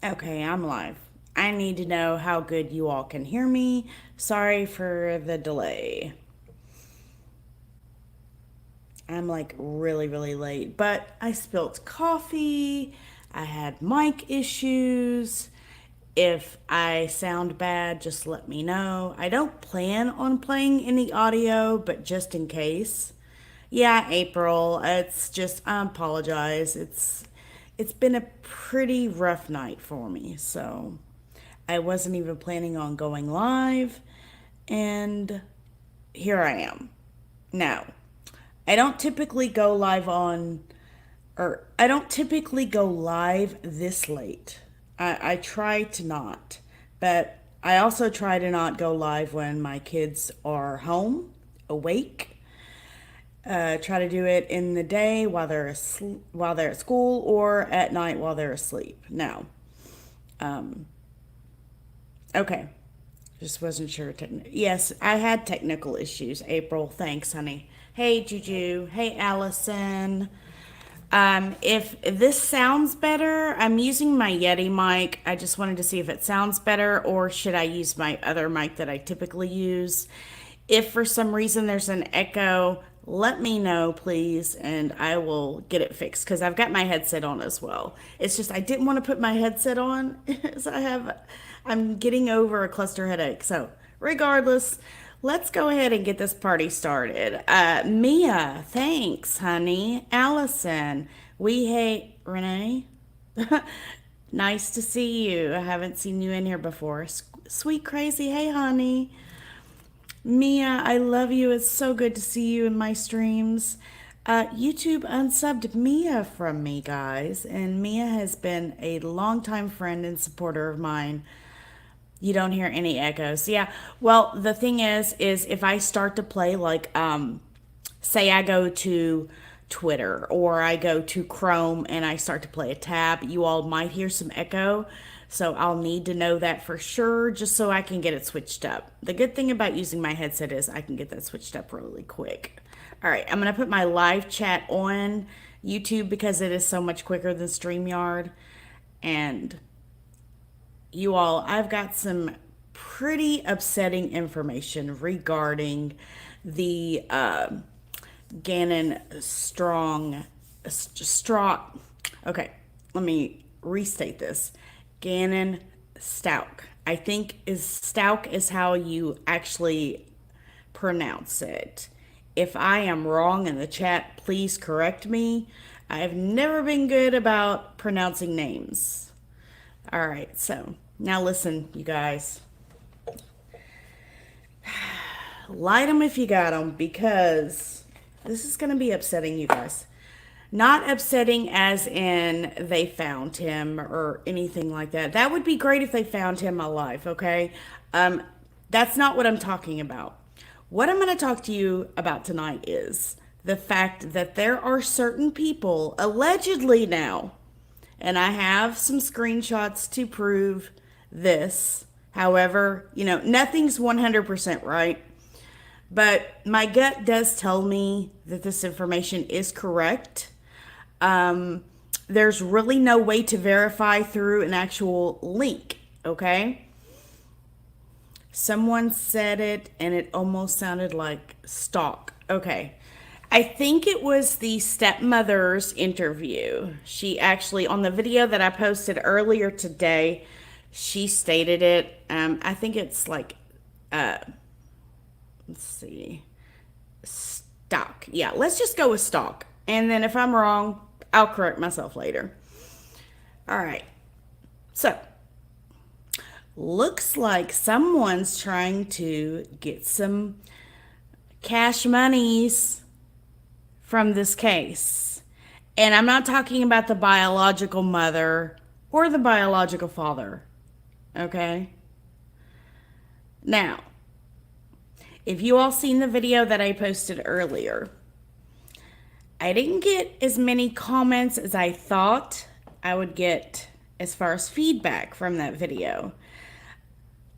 Okay, I'm live. I need to know how good you all can hear me. Sorry for the delay. I'm like really, really late, but I spilt coffee. I had mic issues. If I sound bad, just let me know. I don't plan on playing any audio, but just in case. Yeah, April. It's just I apologize. It's been a pretty rough night for me, so I wasn't even planning on going live, and here I am. Now, I don't typically go live on, or I don't typically go live this late. I try to not, but I also try to not go live when my kids are home, awake. Try to do it in the day while they're asleep, while they're at school, or at night while they're asleep. Now, okay, just wasn't sure. Yes, I had technical issues. April, thanks, honey. Hey, Juju. Hey, Allison. If this sounds better, I'm using my Yeti mic. I just wanted to see if it sounds better, or should I use my other mic that I typically use? If for some reason there's an echo, let me know, please, and I will get it fixed because I've got my headset on as well. It's just I didn't want to put my headset on as I'm getting over a cluster headache. So, regardless, let's go ahead and get this party started. Mia, thanks, honey. Allison, we hate Renee. Nice to see you. I haven't seen you in here before. Sweet crazy, hey, honey. Mia, I love you. It's so good to see you in my streams. YouTube unsubbed Mia from me, guys, and Mia has been a longtime friend and supporter of mine. You don't hear any echoes. Yeah. Well, the thing is if I start to play, like, say I go to Twitter or I go to Chrome and I start to play a tab, you all might hear some echo. So I'll need to know that for sure just so I can get it switched up. The good thing about using my headset is I can get that switched up really quick. All right, I'm going to put my live chat on YouTube because it is so much quicker than StreamYard. And you all, I've got some pretty upsetting information regarding the Gannon Straw. Okay, let me restate this. Gannon Stauch. I think is Stauch is how you actually pronounce it. If I am wrong in the chat, please correct me. I've never been good about pronouncing names. All right, so now listen, you guys. Light them if you got them because this is going to be upsetting, you guys. Not upsetting as in they found him or anything like that. That would be great if they found him alive, okay? Um, that's not what I'm talking about. What I'm going to talk to you about tonight is the fact that there are certain people, allegedly now, and I have some screenshots to prove this. However, nothing's 100% right. But my gut does tell me that this information is correct. There's really no way to verify through an actual link, okay? Someone said it and it almost sounded like stalk. Okay. I think it was the stepmother's interview. She actually, on the video that I posted earlier today, she stated it. I think it's like, let's see, stock. Yeah, let's just go with stock. And then if I'm wrong, I'll correct myself later. All right. So, looks like someone's trying to get some cash monies from this case. And I'm not talking about the biological mother or the biological father. Okay? Now, if you all seen the video that I posted earlier, I didn't get as many comments as I thought I would get as far as feedback from that video.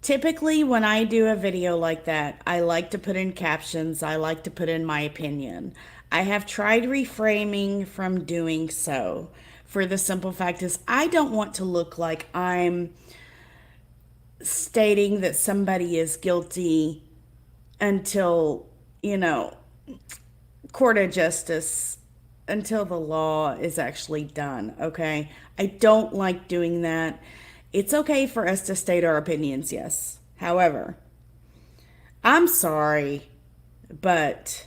Typically, when I do a video like that, I like to put in captions. I like to put in my opinion. I have tried reframing from doing so for the simple fact is I don't want to look like I'm stating that somebody is guilty until, court of justice, until the law is actually done, okay? I don't like doing that. It's okay for us to state our opinions, yes. However, I'm sorry, but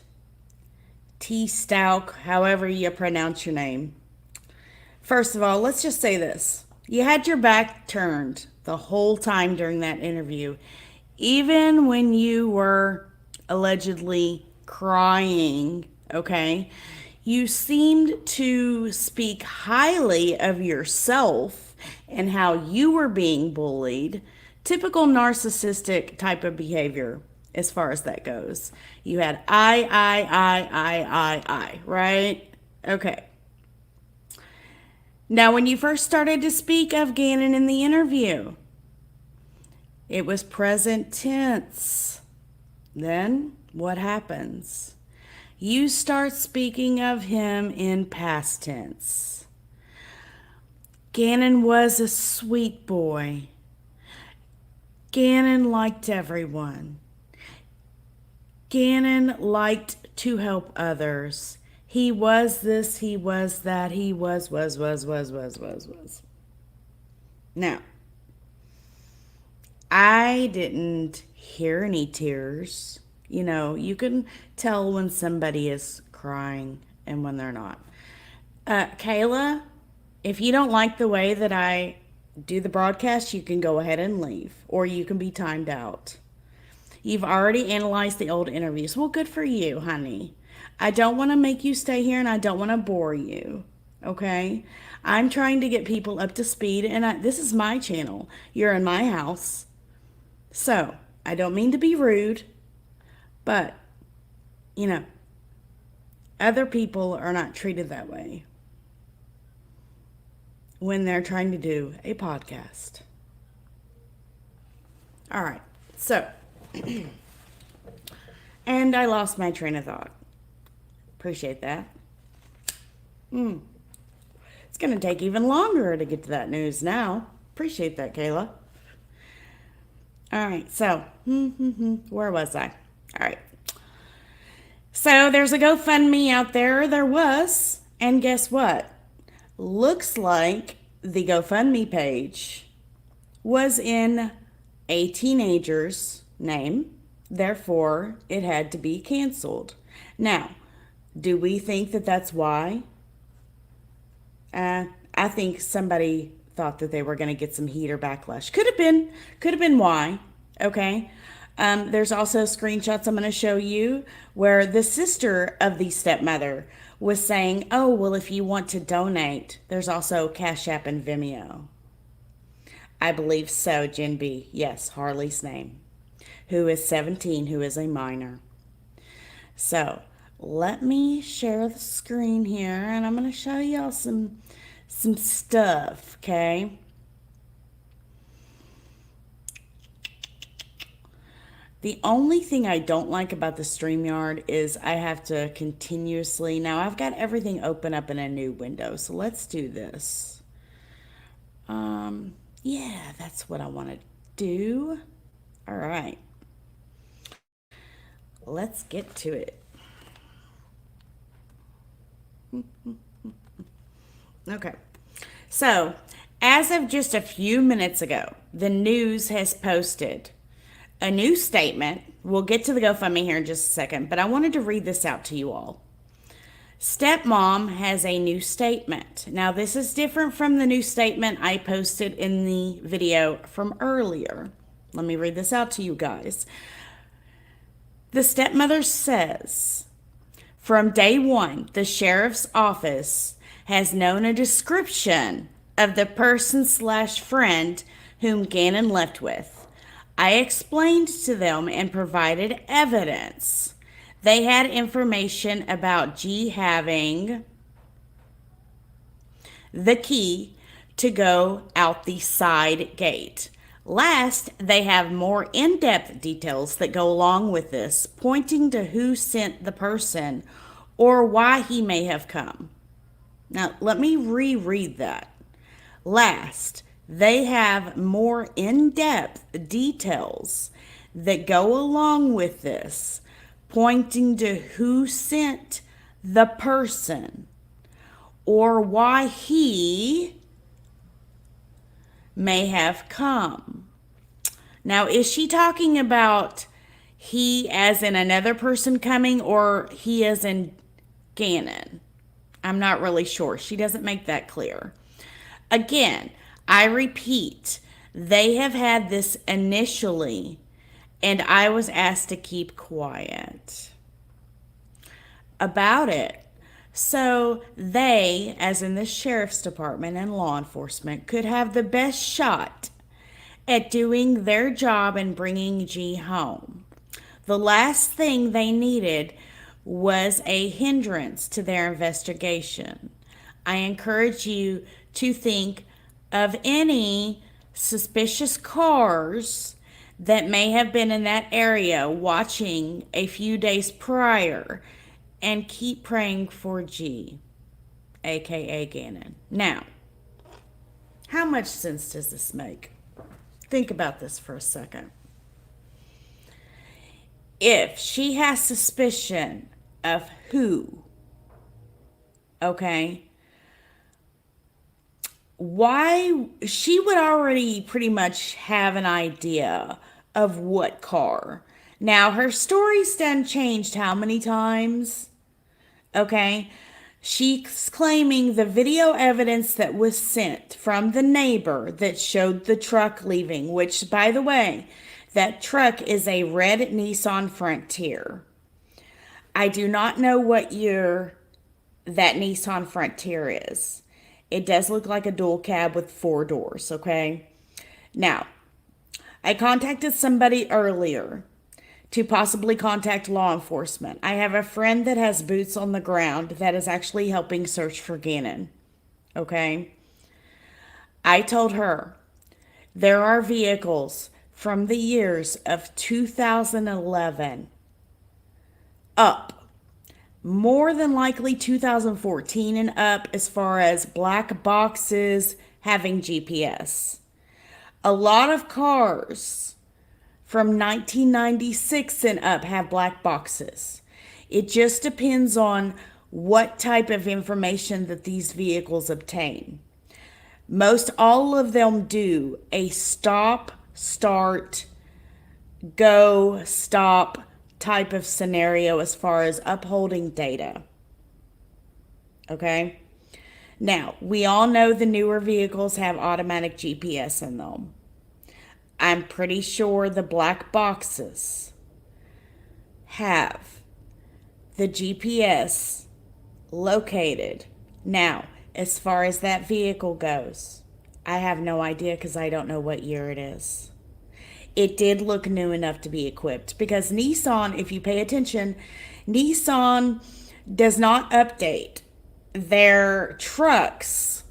T. Stauch, however you pronounce your name. First of all, let's just say this. You had your back turned the whole time during that interview, even when you were allegedly crying, okay? You seemed to speak highly of yourself and how you were being bullied. Typical narcissistic type of behavior as far as that goes. You had I, right? Okay. Now, when you first started to speak of Gannon in the interview, it was present tense. Then what happens? You start speaking of him in past tense. Gannon was a sweet boy. Gannon liked everyone. Gannon liked to help others. He was this, he was that, he was. Now, I didn't hear any tears. You can tell when somebody is crying and when they're not. Kayla, if you don't like the way that I do the broadcast, you can go ahead and leave, or you can be timed out. You've already analyzed the old interviews. Well, good for you, honey. I don't want to make you stay here and I don't want to bore you, okay? I'm trying to get people up to speed, and this is my channel. You're in my house. So, I don't mean to be rude, but, other people are not treated that way when they're trying to do a podcast. All right, so, and I lost my train of thought. Appreciate that. It's going to take even longer to get to that news now. Appreciate that, Kayla. All right, so, where was I? All right. So, there's a GoFundMe out there. There was. And guess what? Looks like the GoFundMe page was in a teenager's name. Therefore, it had to be canceled. Now, do we think that that's why? I think somebody thought that they were going to get some heat or backlash. Could have been why. Okay. There's also screenshots I'm going to show you where the sister of the stepmother was saying, oh, well, if you want to donate, there's also Cash App and Vimeo. I believe so, Jen B. Yes, Harley's name, who is 17, who is a minor. So, let me share the screen here, and I'm going to show y'all some stuff, okay? The only thing I don't like about the StreamYard is I have to continuously, now I've got everything open up in a new window, so let's do this. Yeah, that's what I want to do. All right. Let's get to it. Okay, so as of just a few minutes ago, the news has posted a new statement. We'll get to the GoFundMe here in just a second, but I wanted to read this out to you all. Stepmom has a new statement. Now, this is different from the new statement I posted in the video from earlier. Let me read this out to you guys. The stepmother says, from day one, the sheriff's office has known a description of the person/friend whom Gannon left with. I explained to them and provided evidence. They had information about G having the key to go out the side gate. Last, they have more in-depth details that go along with this, pointing to who sent the person or why he may have come. Now, let me reread that. Last, they have more in depth details that go along with this, pointing to who sent the person or why he may have come. Now, is she talking about he as in another person coming or he as in Gannon? I'm not really sure. She doesn't make that clear. Again, I repeat, they have had this initially, and I was asked to keep quiet about it. So they, as in the sheriff's department and law enforcement, could have the best shot at doing their job and bringing G home. The last thing they needed was a hindrance to their investigation. I encourage you to think of any suspicious cars that may have been in that area watching a few days prior and keep praying for G, aka Gannon. Now, how much sense does this make? Think about this for a second. If she has suspicion of who, okay, why she would already pretty much have an idea of what car. Now, her story's done changed how many times? Okay. She's claiming the video evidence that was sent from the neighbor that showed the truck leaving, which, by the way, that truck is a red Nissan Frontier. I do not know what year that Nissan Frontier is. It does look like a dual cab with 4 doors, okay? Now, I contacted somebody earlier to possibly contact law enforcement. I have a friend that has boots on the ground that is actually helping search for Gannon, okay? I told her there are vehicles from the years of 2011 up, more than likely 2014 and up, as far as black boxes having GPS. A lot of cars from 1996 and up have black boxes. It just depends on what type of information that these vehicles obtain. Most all of them do a stop, start, go, stop type of scenario as far as upholding data. Okay? Now, we all know the newer vehicles have automatic GPS in them. I'm pretty sure the black boxes have the GPS located. Now, as far as that vehicle goes, I have no idea because I don't know what year it is. It did look new enough to be equipped because Nissan, if you pay attention, Nissan does not update their trucks.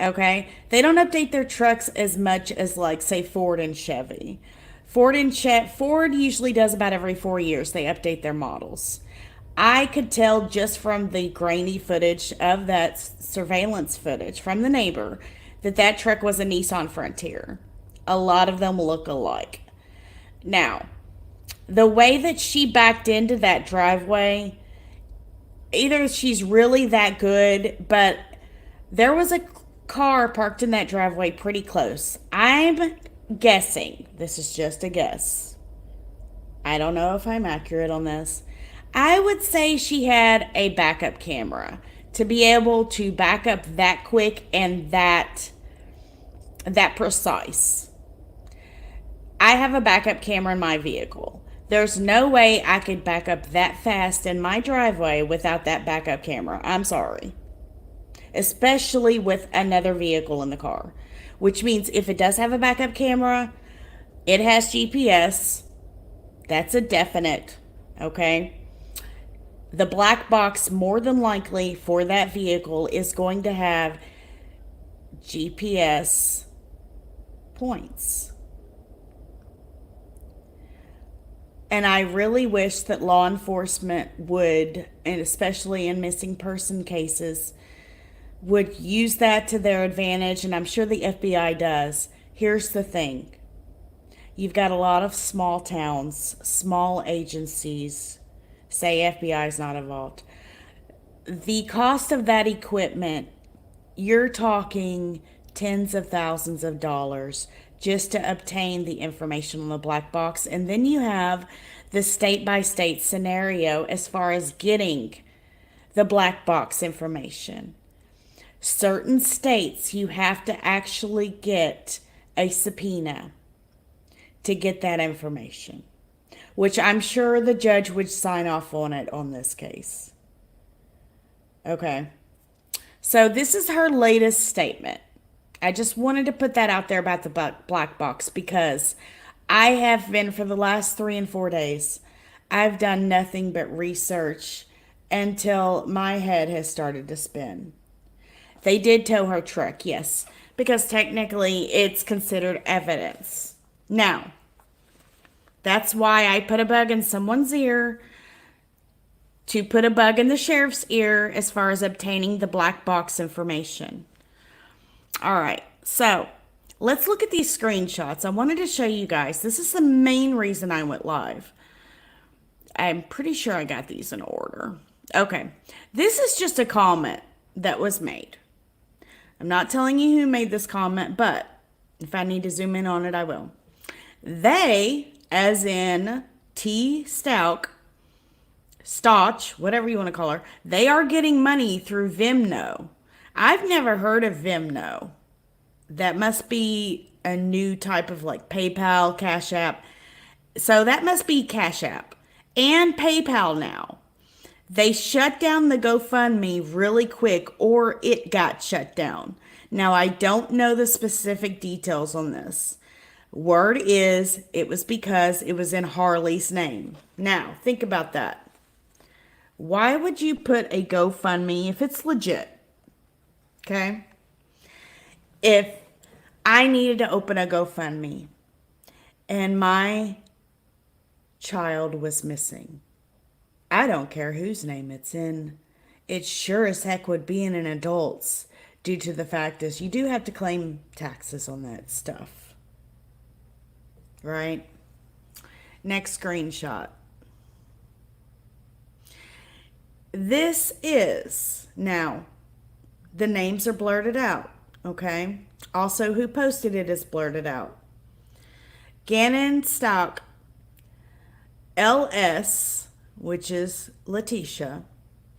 Okay? They don't update their trucks as much as, like, say, Ford and Chevy. Ford usually does about every 4 years they update their models. I could tell just from the grainy footage of that surveillance footage from the neighbor that that truck was a Nissan Frontier. A lot of them look alike. Now, the way that she backed into that driveway, either she's really that good, but there was a car parked in that driveway pretty close. I'm guessing, this is just a guess. I don't know if I'm accurate on this. I would say she had a backup camera to be able to back up that quick and that precise. I have a backup camera in my vehicle. There's no way I could back up that fast in my driveway without that backup camera. I'm sorry. Especially with another vehicle in the car. Which means if it does have a backup camera, it has GPS. That's a definite. Okay? The black box, more than likely, for that vehicle is going to have GPS points. And I really wish that law enforcement would, and especially in missing person cases, would use that to their advantage, and I'm sure the FBI does. Here's the thing: you've got a lot of small towns, small agencies. Say FBI is not involved. The cost of that equipment, you're talking tens of thousands of dollars just to obtain the information on the black box. And then you have the state by state scenario as far as getting the black box information. Certain states, you have to actually get a subpoena to get that information, which I'm sure the judge would sign off on it on this case. Okay. So this is her latest statement. I just wanted to put that out there about the black box because I have been, for the last 3 and 4 days, I've done nothing but research until my head has started to spin. They did tow her truck, yes, because technically it's considered evidence. Now, that's why I put a bug in someone's ear to put a bug in the sheriff's ear as far as obtaining the black box information. All right, so let's look at these screenshots. I wanted to show you guys. This is the main reason I went live. I'm pretty sure I got these in order. Okay, this is just a comment that was made. I'm not telling you who made this comment, but if I need to zoom in on it, I will. They, as in T. Stauch, whatever you want to call her, they are getting money through Venmo. I've never heard of Venmo. That must be a new type of like PayPal, Cash App. So that must be Cash App and PayPal now. They shut down the GoFundMe really quick, or it got shut down. Now, I don't know the specific details on this. Word is it was because it was in Harley's name. Now, think about that. Why would you put a GoFundMe if it's legit? Okay? If I needed to open a GoFundMe and my child was missing, I don't care whose name it's in. It sure as heck would be in an adult's, due to the fact is you do have to claim taxes on that stuff. Right? Next screenshot. This is, now, the names are blurted out, okay? Also, who posted it is blurted out. Gannon Stauch, LS, which is Letitia,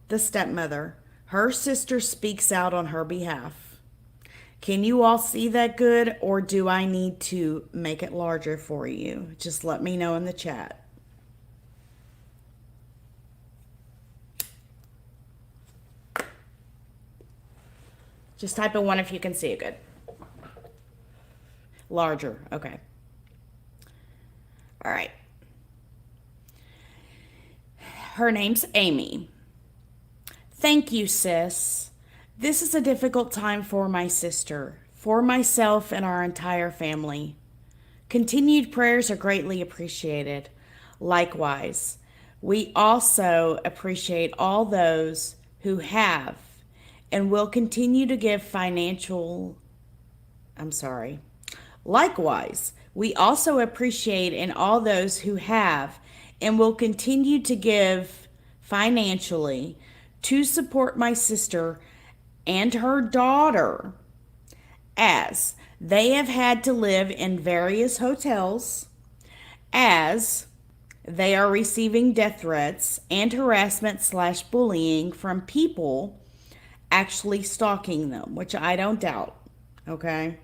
the stepmother. Her sister speaks out on her behalf. Can you all see that good, or do I need to make it larger for you? Just let me know in the chat. Just type in one if you can see it good. Larger, okay. All right. Her name's Amy. Thank you, sis. This is a difficult time for my sister, for myself, and our entire family. Continued prayers are greatly appreciated. Likewise, we also appreciate all those who have and will continue to give Likewise, we also appreciate in all those who have and will continue to give financially to support my sister and her daughter, as they have had to live in various hotels, as they are receiving death threats and harassment/bullying from people actually stalking them, which I don't doubt, okay?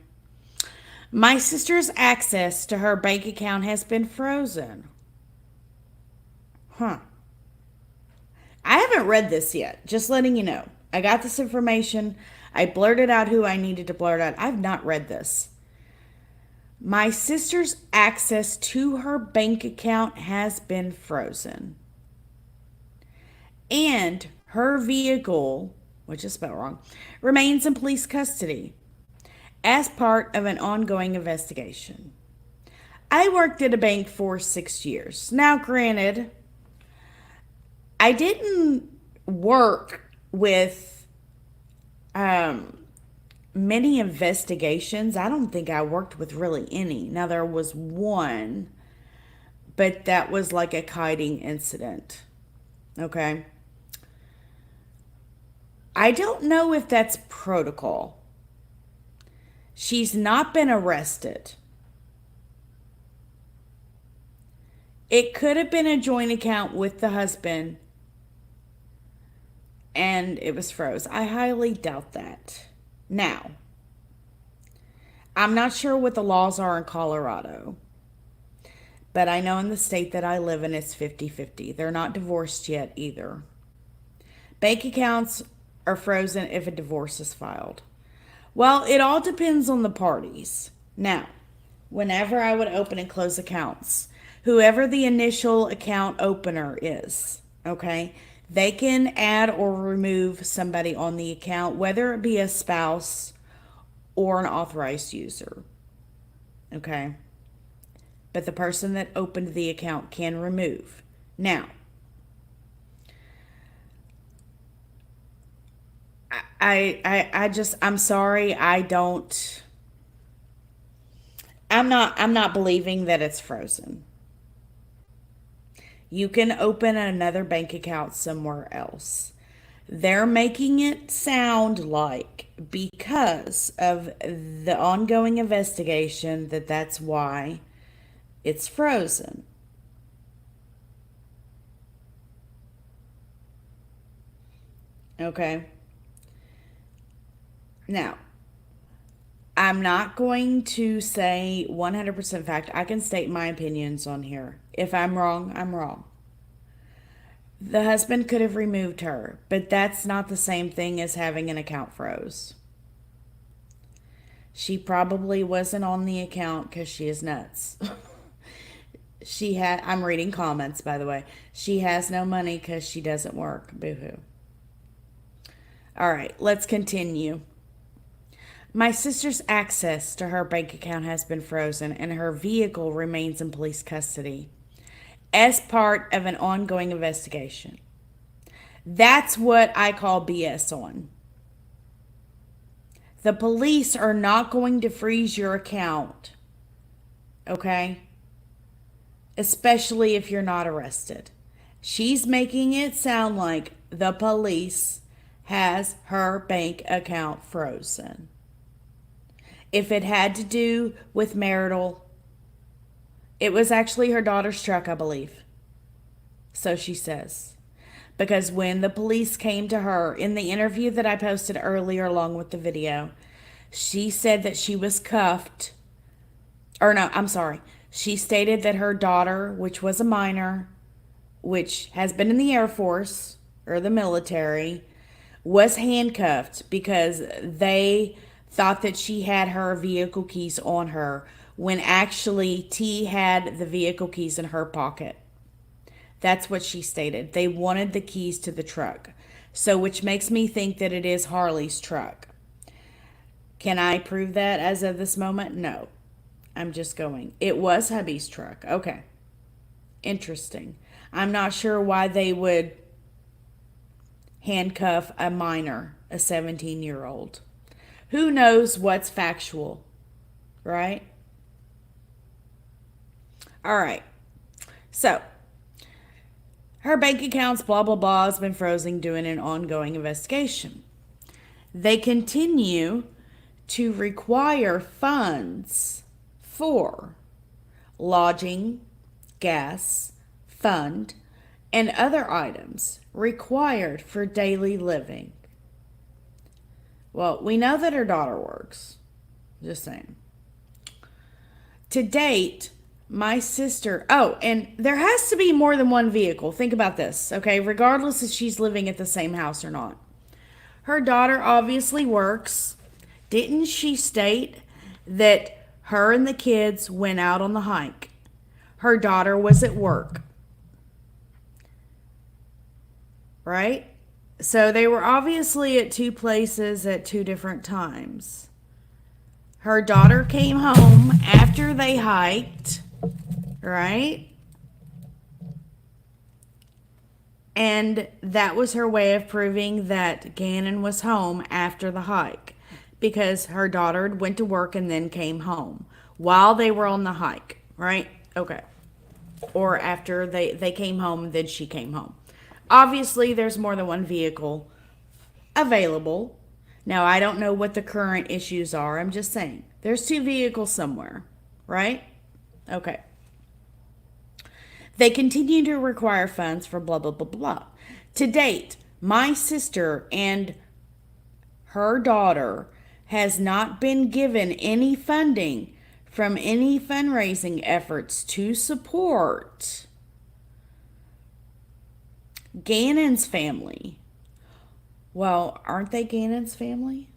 My sister's access to her bank account has been frozen. I haven't read this yet, just letting you know. I got this information. I blurted out who I needed to blurt out. I've not read this. My sister's access to her bank account has been frozen. And her vehicle, which is spelled wrong, remains in police custody as part of an ongoing investigation. I worked at a bank for 6 years. Now, granted, I didn't work with many investigations. I don't think I worked with really any. Now, there was one, but that was like a kiting incident. Okay. I don't know if that's protocol. She's not been arrested. It could have been a joint account with the husband and it was froze. I highly doubt that. Now, I'm not sure what the laws are in Colorado, but I know in the state that I live in it's 50-50. They're not divorced yet either. Bank accounts are frozen if a divorce is filed. Well, it all depends on the parties. Now, whenever I would open and close accounts, whoever the initial account opener is, okay, they can add or remove somebody on the account, whether it be a spouse or an authorized user, okay? But the person that opened the account can remove. Now, I'm sorry, I'm not believing that it's frozen. You can open another bank account somewhere else. They're making it sound like because of the ongoing investigation that that's why it's frozen. Okay. Now, I'm not going to say 100% fact. I can state my opinions on here. If I'm wrong, I'm wrong. The husband could have removed her, but that's not the same thing as having an account froze. She probably wasn't on the account because she is nuts. I'm reading comments, by the way. She has no money because she doesn't work. Boo hoo. All right, let's continue. My sister's access to her bank account has been frozen and her vehicle remains in police custody as part of an ongoing investigation. That's what I call BS on. The police are not going to freeze your account, okay? Especially if you're not arrested. She's making it sound like the police has her bank account frozen. If it had to do with marital, it was actually her daughter's truck, I believe. So she says. Because when the police came to her in the interview that I posted earlier along with the video, she said that she was cuffed. Or no, I'm sorry. She stated that her daughter, which was a minor, which has been in the Air Force or the military, was handcuffed because they thought that she had her vehicle keys on her when actually T had the vehicle keys in her pocket. That's what she stated. They wanted the keys to the truck. So, which makes me think that it is Harley's truck. Can I prove that as of this moment? No. I'm just going. It was hubby's truck. Okay. Interesting. I'm not sure why they would handcuff a minor, a 17-year-old. Who knows what's factual, right? All right. So, her bank accounts, blah, blah, blah, has been frozen doing an ongoing investigation. They continue to require funds for lodging, gas, fund, and other items required for daily living. Well, we know that her daughter works. Just saying. To date, my sister... Oh, and there has to be more than one vehicle. Think about this, okay? Regardless if she's living at the same house or not. Her daughter obviously works. Didn't she state that her and the kids went out on the hike? Her daughter was at work. Right? So they were obviously at two places at two different times. Her daughter came home after they hiked, right? And that was her way of proving that Gannon was home after the hike because her daughter had went to work and then came home while they were on the hike, right? Okay. Or after they came home, then she came home. Obviously, there's more than one vehicle available. Now, I don't know what the current issues are. I'm just saying there's two vehicles somewhere, right? Okay. They continue to require funds for blah, blah, blah, blah. To date, my sister and her daughter has not been given any funding from any fundraising efforts to support Gannon's family. Well, aren't they Gannon's family?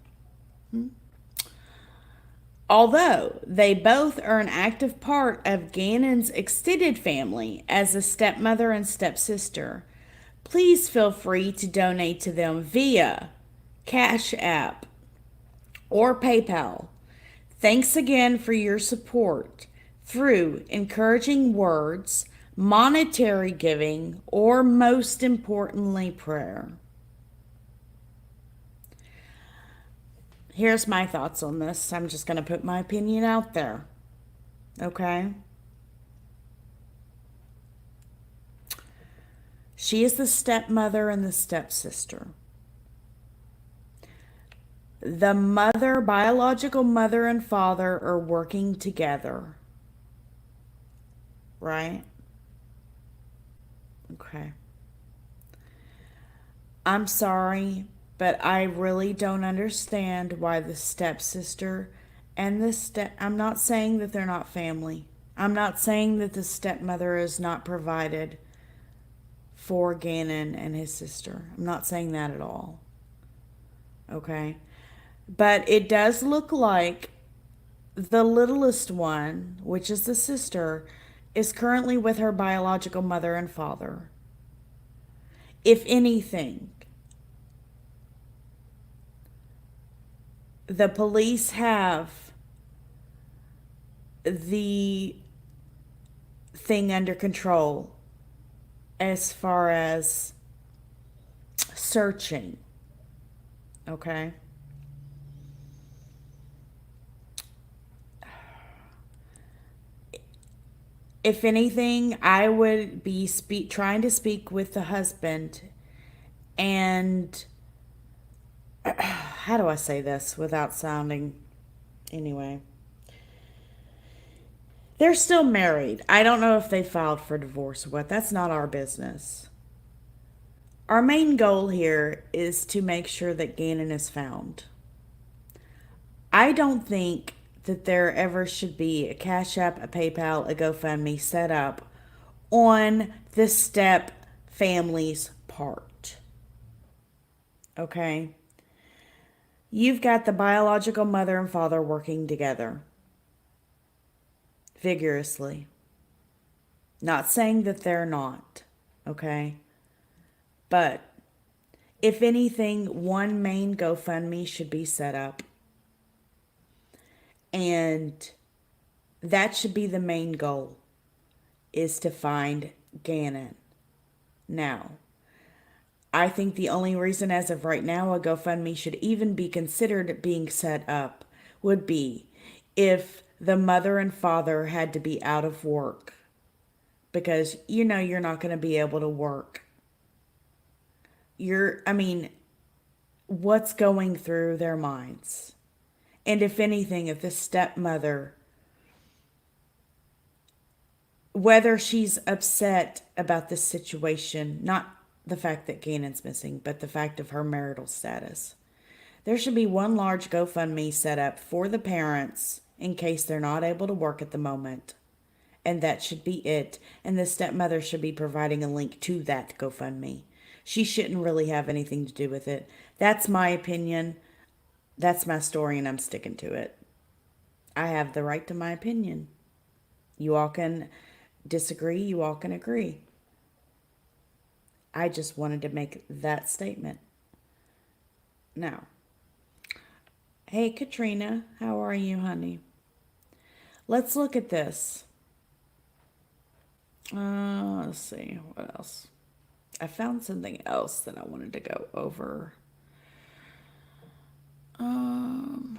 Although they both are an active part of Gannon's extended family as a stepmother and stepsister, please feel free to donate to them via Cash App or PayPal. Thanks again for your support through encouraging words, monetary giving, or most importantly, prayer. Here's my thoughts on this. I'm just going to put my opinion out there. Okay? She is the stepmother and the stepsister. The mother, biological mother and father are working together. Right? Okay. I'm sorry, but I really don't understand why the stepsister and I'm not saying that they're not family. I'm not saying that the stepmother is not provided for Gannon and his sister. I'm not saying that at all. Okay? But it does look like the littlest one, which is the sister, is currently with her biological mother and father. If anything, the police have the thing under control as far as searching. Okay? If anything, I would be trying to speak with the husband and how do I say this without sounding anyway? They're still married. I don't know if they filed for divorce or what. That's not our business. Our main goal here is to make sure that Gannon is found. I don't think that there ever should be a Cash App, a PayPal, a GoFundMe set up on the step family's part. Okay? You've got the biological mother and father working together vigorously. Not saying that they're not, okay? But if anything, one main GoFundMe should be set up. And that should be the main goal, is to find Gannon. Now, I think the only reason as of right now a GoFundMe should even be considered being set up would be if the mother and father had to be out of work. Because you know you're not going to be able to work. What's going through their minds? And if anything, if the stepmother, whether she's upset about this situation, not the fact that Gannon's missing, but the fact of her marital status, there should be one large GoFundMe set up for the parents in case they're not able to work at the moment. And that should be it. And the stepmother should be providing a link to that GoFundMe. She shouldn't really have anything to do with it. That's my opinion. That's my story, and I'm sticking to it. I have the right to my opinion. You all can disagree. You all can agree. I just wanted to make that statement. Now, hey, Katrina, how are you, honey? Let's look at this. Let's see, what else? I found something else that I wanted to go over. Um,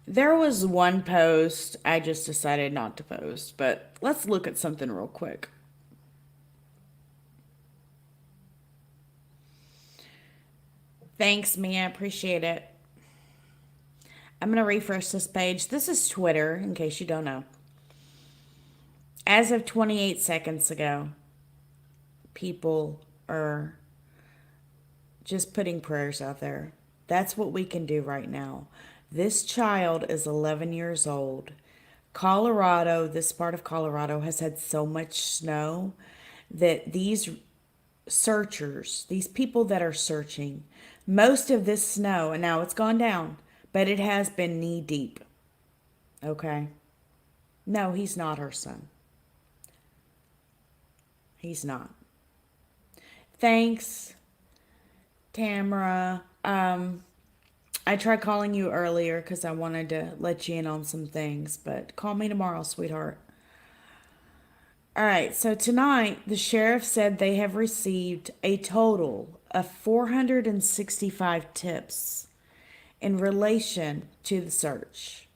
there was one post I just decided not to post, but let's look at something real quick. Thanks, Mia. Appreciate it. I'm going to refresh this page. This is Twitter, in case you don't know. As of 28 seconds ago, people are just putting prayers out there. That's what we can do right now. This child is 11 years old. Colorado, this part of Colorado, has had so much snow that these searchers, these people that are searching, most of this snow, and now it's gone down, but it has been knee deep. Okay? No, he's not her son. He's not. Thanks, Tamara. I tried calling you earlier because I wanted to let you in on some things, but call me tomorrow, sweetheart. All right, so tonight the sheriff said they have received a total of 465 tips in relation to the search.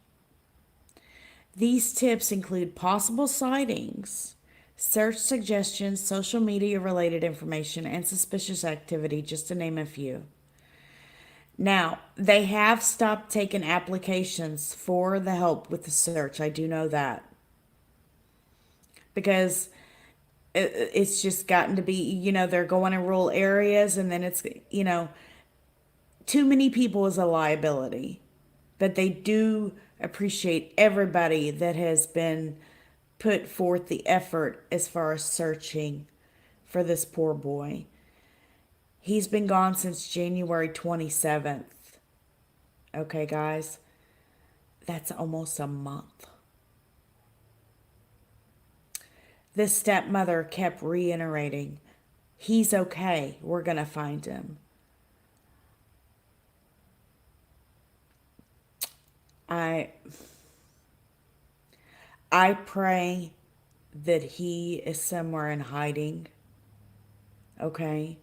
These tips include possible sightings, search suggestions, social media related information, and suspicious activity, just to name a few. Now, they have stopped taking applications for the help with the search. I do know that. Because it's just gotten to be, they're going in rural areas and then it's, too many people is a liability. But they do appreciate everybody that has been put forth the effort as far as searching for this poor boy. He's been gone since January 27th. Okay, guys? That's almost a month. This stepmother kept reiterating, he's okay. We're going to find him. I pray that he is somewhere in hiding. Okay?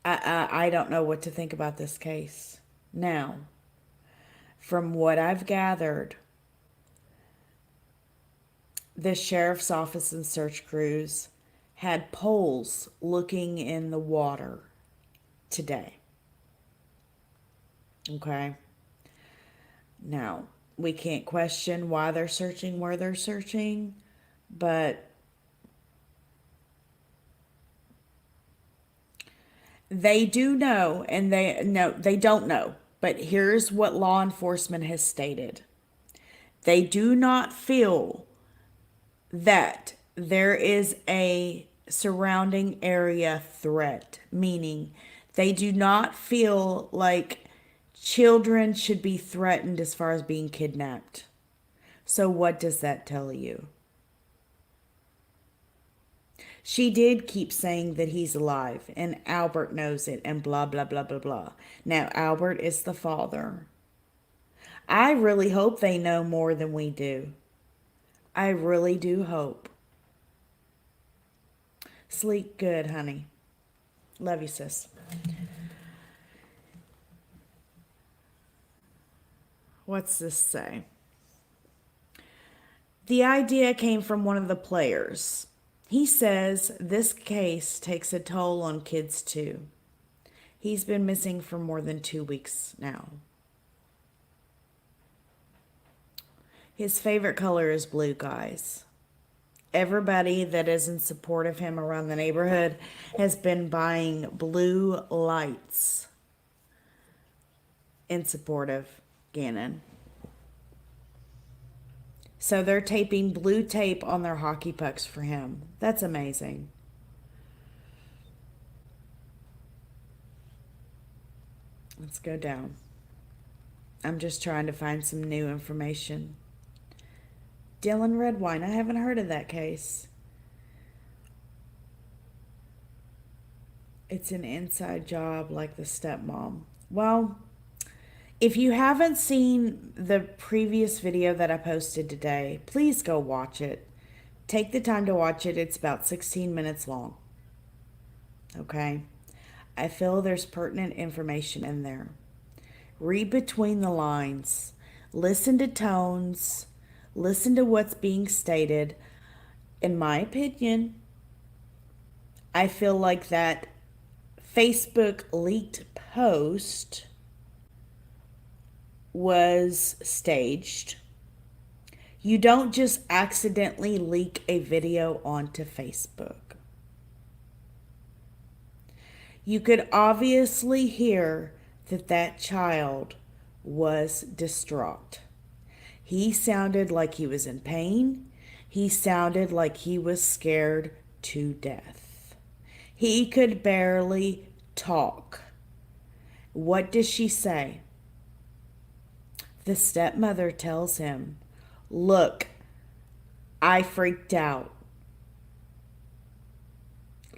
I don't know what to think about this case. Now, from what I've gathered, the sheriff's office and search crews had poles looking in the water today. Okay? Now, we can't question why they're searching where they're searching, but they do know, and they don't know. But here's what law enforcement has stated. They do not feel that there is a surrounding area threat, meaning they do not feel like children should be threatened as far as being kidnapped. So what does that tell you? She did keep saying that he's alive and Albert knows it and blah, blah, blah, blah, blah. Now, Albert is the father. I really hope they know more than we do. I really do hope. Sleep good, honey. Love you, sis. What's this say? The idea came from one of the players. He says this case takes a toll on kids too. He's been missing for more than 2 weeks now. His favorite color is blue, guys. Everybody that is in support of him around the neighborhood has been buying blue lights in support of Gannon. So they're taping blue tape on their hockey pucks for him. That's amazing. Let's go down. I'm just trying to find some new information. Dylan Redwine, I haven't heard of that case. It's an inside job like the stepmom. Well, if you haven't seen the previous video that I posted today, please go watch it. Take the time to watch it. It's about 16 minutes long. Okay? I feel there's pertinent information in there. Read between the lines. Listen to tones. Listen to what's being stated. In my opinion, I feel like that Facebook leaked post was staged. You don't just accidentally leak a video onto Facebook. You could obviously hear that that child was distraught. He sounded like he was in pain. He sounded like he was scared to death. He could barely talk. What does she say? The stepmother tells him, "Look, I freaked out.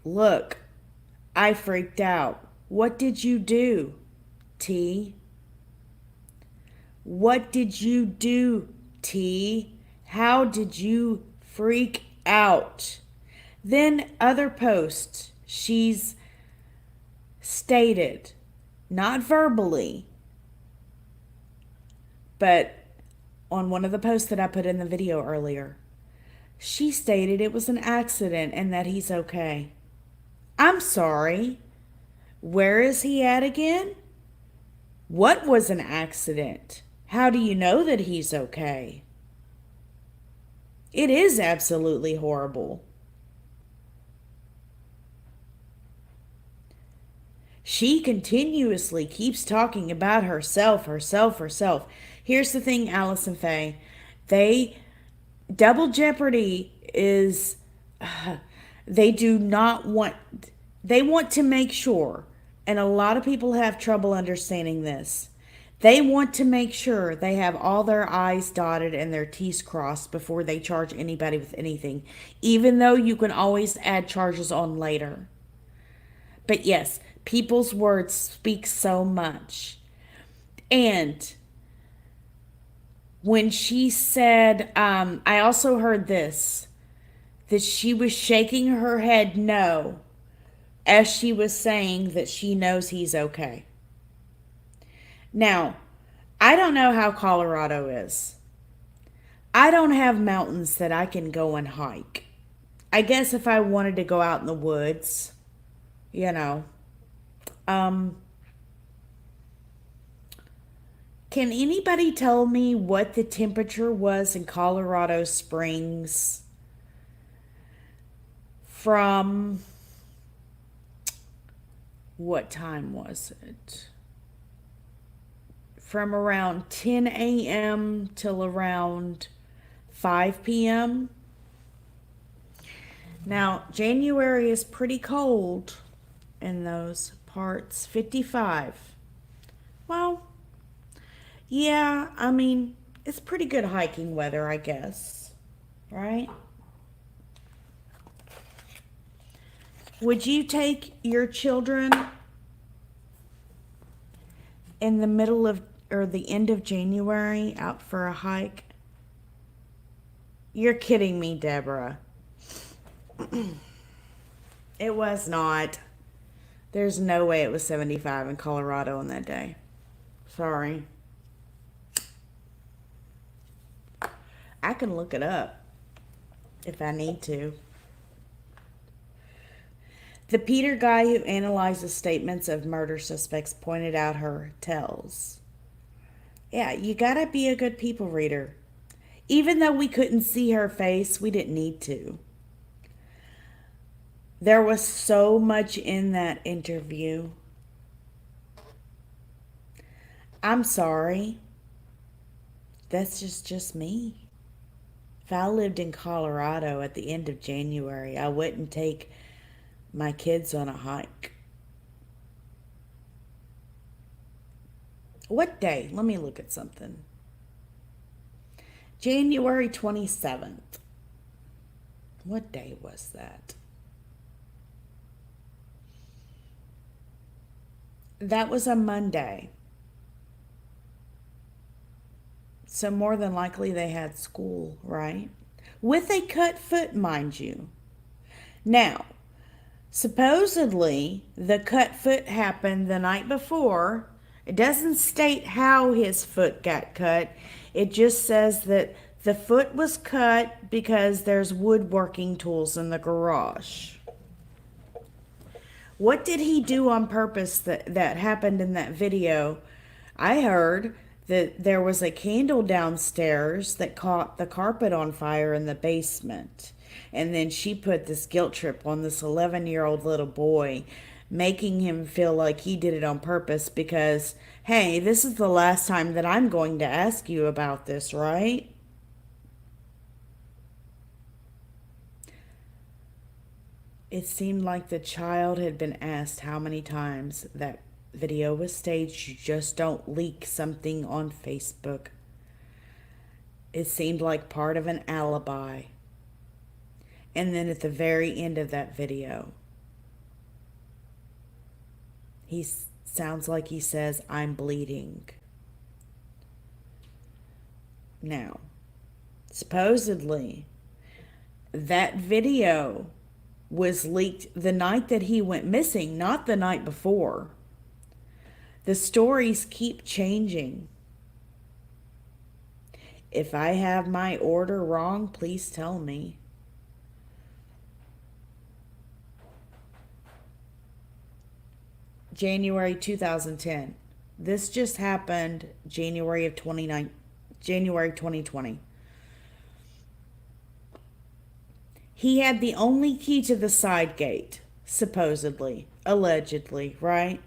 Look, I freaked out. What did you do, T? What did you do, T? How did you freak out?" Then other posts, she's stated, not verbally, but on one of the posts that I put in the video earlier, she stated it was an accident and that he's okay. I'm sorry. Where is he at again? What was an accident? How do you know that he's okay? It is absolutely horrible. She continuously keeps talking about herself, herself, herself. Here's the thing, Allison Faye. Double Jeopardy is, they do not want, they want to make sure, and a lot of people have trouble understanding this. They want to make sure they have all their I's dotted and their T's crossed before they charge anybody with anything, even though you can always add charges on later. But yes, people's words speak so much. And when she said, I also heard this, that she was shaking her head no as she was saying that she knows he's okay. Now, I don't know how Colorado is. I don't have mountains that I can go and hike. I guess if I wanted to go out in the woods, you know. Can anybody tell me what the temperature was in Colorado Springs from, what time was it? From around 10 a.m. till around 5 p.m. Now, January is pretty cold in those parts. 55. Well, yeah, I mean, it's pretty good hiking weather, I guess. Right? Would you take your children in the middle of or the end of January out for a hike? You're kidding me, Deborah. It was not. There's no way it was 75 in Colorado on that day. Sorry. I can look it up if I need to. The Peter guy who analyzes statements of murder suspects pointed out her tells. Yeah, you gotta be a good people reader. Even though we couldn't see her face, we didn't need to. There was so much in that interview. I'm sorry. That's just me. If I lived in Colorado at the end of January, I wouldn't take my kids on a hike. What day? Let me look at something. January 27th. What day was that? That was a Monday. So more than likely they had school, right? with a cut foot, mind you. Now, supposedly, the cut foot happened the night before. It doesn't state how his foot got cut. It just says that the foot was cut because there's woodworking tools in the garage. What did he do on purpose that happened in that video? I heard that there was a candle downstairs that caught the carpet on fire in the basement. And then she put this guilt trip on this 11-year-old little boy, making him feel like he did it on purpose because, hey, this is the last time that I'm going to ask you about this, right? It seemed like the child had been asked how many times that video was staged. You just don't leak something on Facebook. It seemed like part of an alibi. And then at the very end of that video, he sounds like he says, "I'm bleeding." Now, supposedly, that video was leaked the night that he went missing, not the night before. The stories keep changing. If I have my order wrong, please tell me. January 2010. This just happened January 2020. He had the only key to the side gate, supposedly, allegedly, right?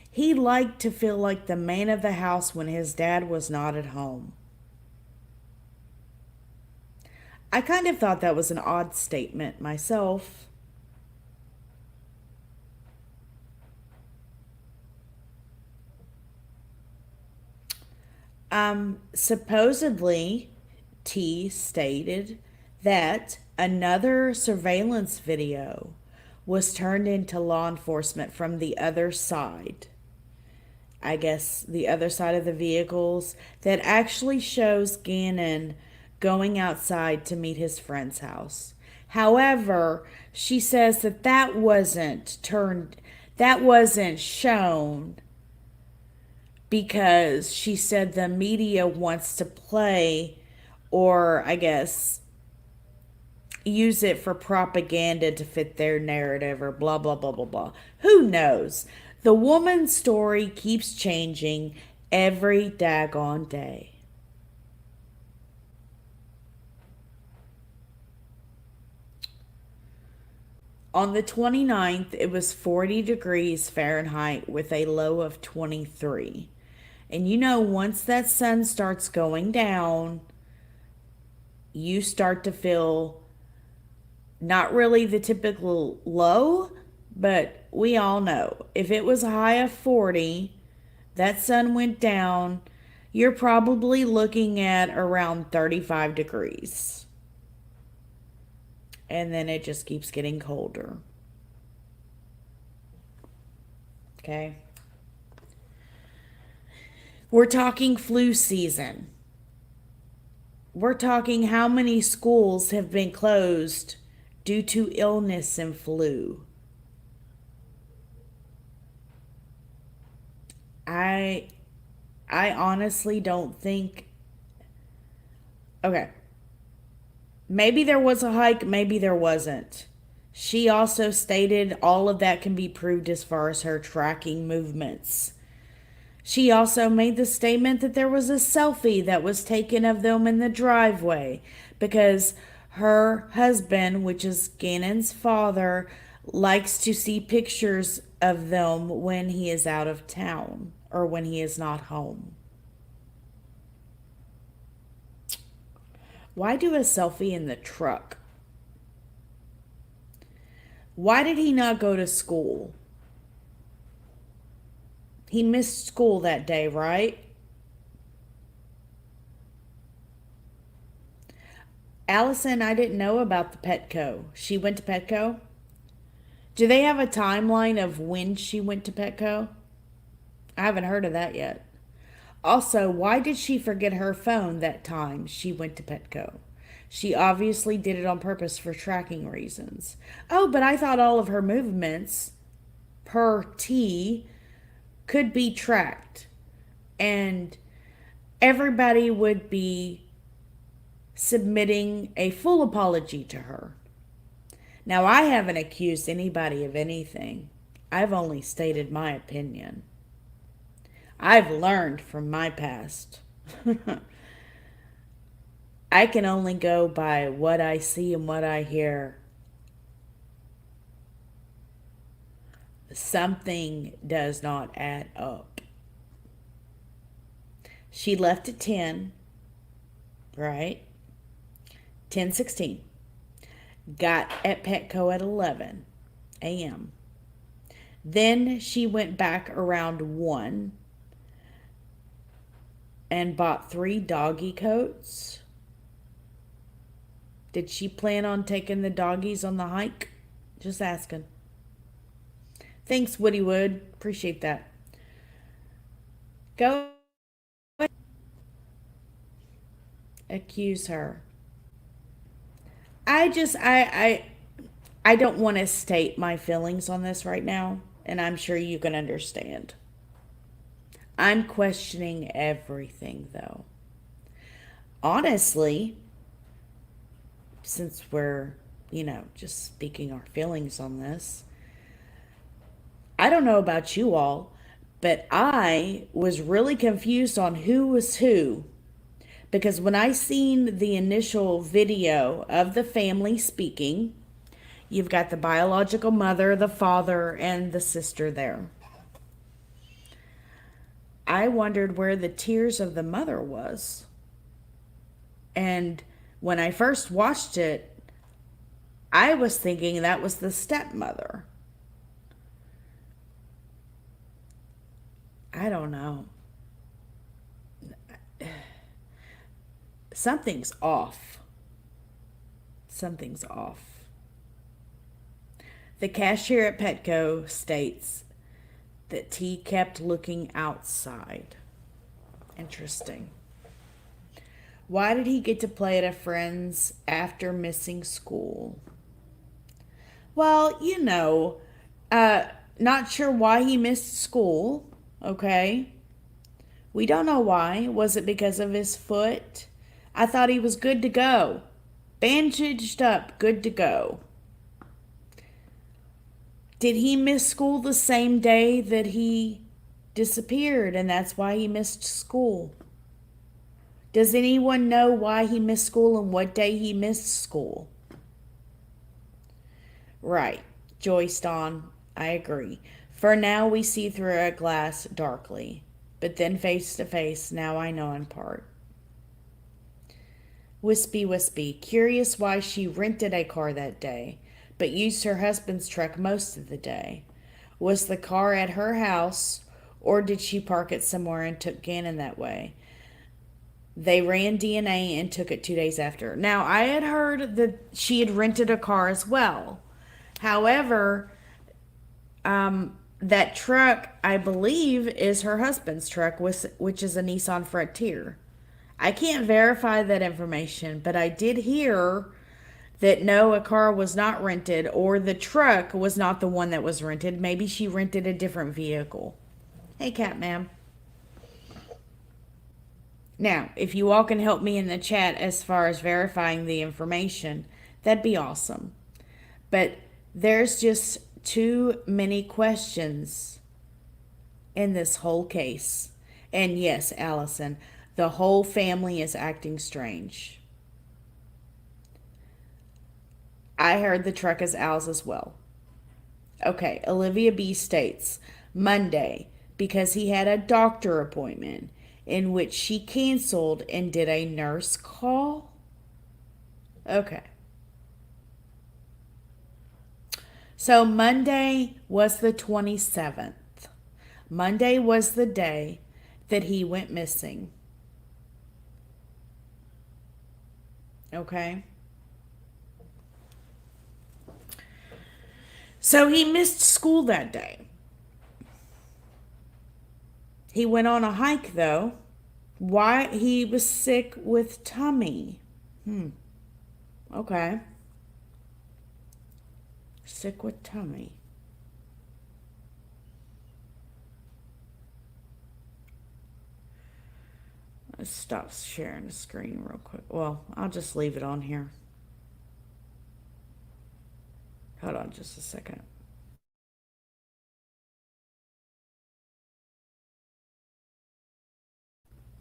He liked to feel like the man of the house when his dad was not at home. I kind of thought that was an odd statement myself. Supposedly, T stated that another surveillance video was turned into law enforcement from the other side. I guess the other side of the vehicles that actually shows Gannon going outside to meet his friend's house. However, she says that wasn't shown because she said the media wants to play, or I guess use it for propaganda to fit their narrative, or blah blah blah blah blah. Who knows? The woman's story keeps changing every daggone day. On the 29th, it was 40 degrees Fahrenheit with a low of 23. And you know, once that sun starts going down, you start to feel not really the typical low, but we all know if it was a high of 40, that sun went down, you're probably looking at around 35 degrees. And then it just keeps getting colder. Okay. We're talking flu season. We're talking how many schools have been closed due to illness and flu. I honestly don't think. Okay. Maybe there was a hike, maybe there wasn't. She also stated all of that can be proved as far as her tracking movements. She also made the statement that there was a selfie that was taken of them in the driveway because her husband, which is Gannon's father, likes to see pictures of them when he is out of town or when he is not home. Why do a selfie in the truck? Why did he not go to school? He missed school that day, right? Allison, I didn't know about the Petco. She went to Petco? Do they have a timeline of when she went to Petco? I haven't heard of that yet. Also, why did she forget her phone that time she went to Petco? She obviously did it on purpose for tracking reasons. Oh, but I thought all of her movements per T could be tracked. And everybody would be submitting a full apology to her. Now, I haven't accused anybody of anything. I've only stated my opinion. I've learned from my past. I can only go by what I see and what I hear. Something does not add up. She left at 10, right? 10:16. Got at Petco at 11 a.m. Then she went back around 1 and bought 3 doggy coats. Did she plan on taking the doggies on the hike? Just asking. Thanks, Woody Wood. Appreciate that. Go accuse her. I don't want to state my feelings on this right now, and I'm sure you can understand. I'm questioning everything though. Honestly, since we're, just speaking our feelings on this, I don't know about you all, but I was really confused on who was who. Because when I seen the initial video of the family speaking, you've got the biological mother, the father, and the sister there. I wondered where the tears of the mother was. And when I first watched it, I was thinking that was the stepmother. I don't know. Something's off. Something's off. The cashier at Petco states that T kept looking outside. Interesting. Why did he get to play at a friend's after missing school? Well, not sure why he missed school, okay? We don't know why. Was it because of his foot? I thought he was good to go. Bandaged up, good to go. Did he miss school the same day that he disappeared and that's why he missed school? Does anyone know why he missed school and what day he missed school? Right, Joyce Dawn, I agree. For now we see through a glass darkly, but then face to face, now I know in part. Wispy, curious why she rented a car that day, but used her husband's truck most of the day. Was the car at her house, or did she park it somewhere and took Gannon that way? They ran DNA and took it 2 days after. Now, I had heard that she had rented a car as well. However, that truck, I believe, is her husband's truck, which is a Nissan Frontier. I can't verify that information, but I did hear that no, a car was not rented, or the truck was not the one that was rented. Maybe she rented a different vehicle. Hey, Cat Ma'am. Now, if you all can help me in the chat as far as verifying the information, that'd be awesome. But there's just too many questions in this whole case. And yes, Allison, the whole family is acting strange. I heard the truck is Al's as well. Okay, Olivia B states, Monday, because he had a doctor appointment in which she canceled and did a nurse call? Okay. So Monday was the 27th. Monday was the day that he went missing. Okay. So he missed school that day. He went on a hike though. Why? He was sick with tummy. Okay. Sick with tummy. Let's stop sharing the screen real quick. Well, I'll just leave it on here. Hold on just a second.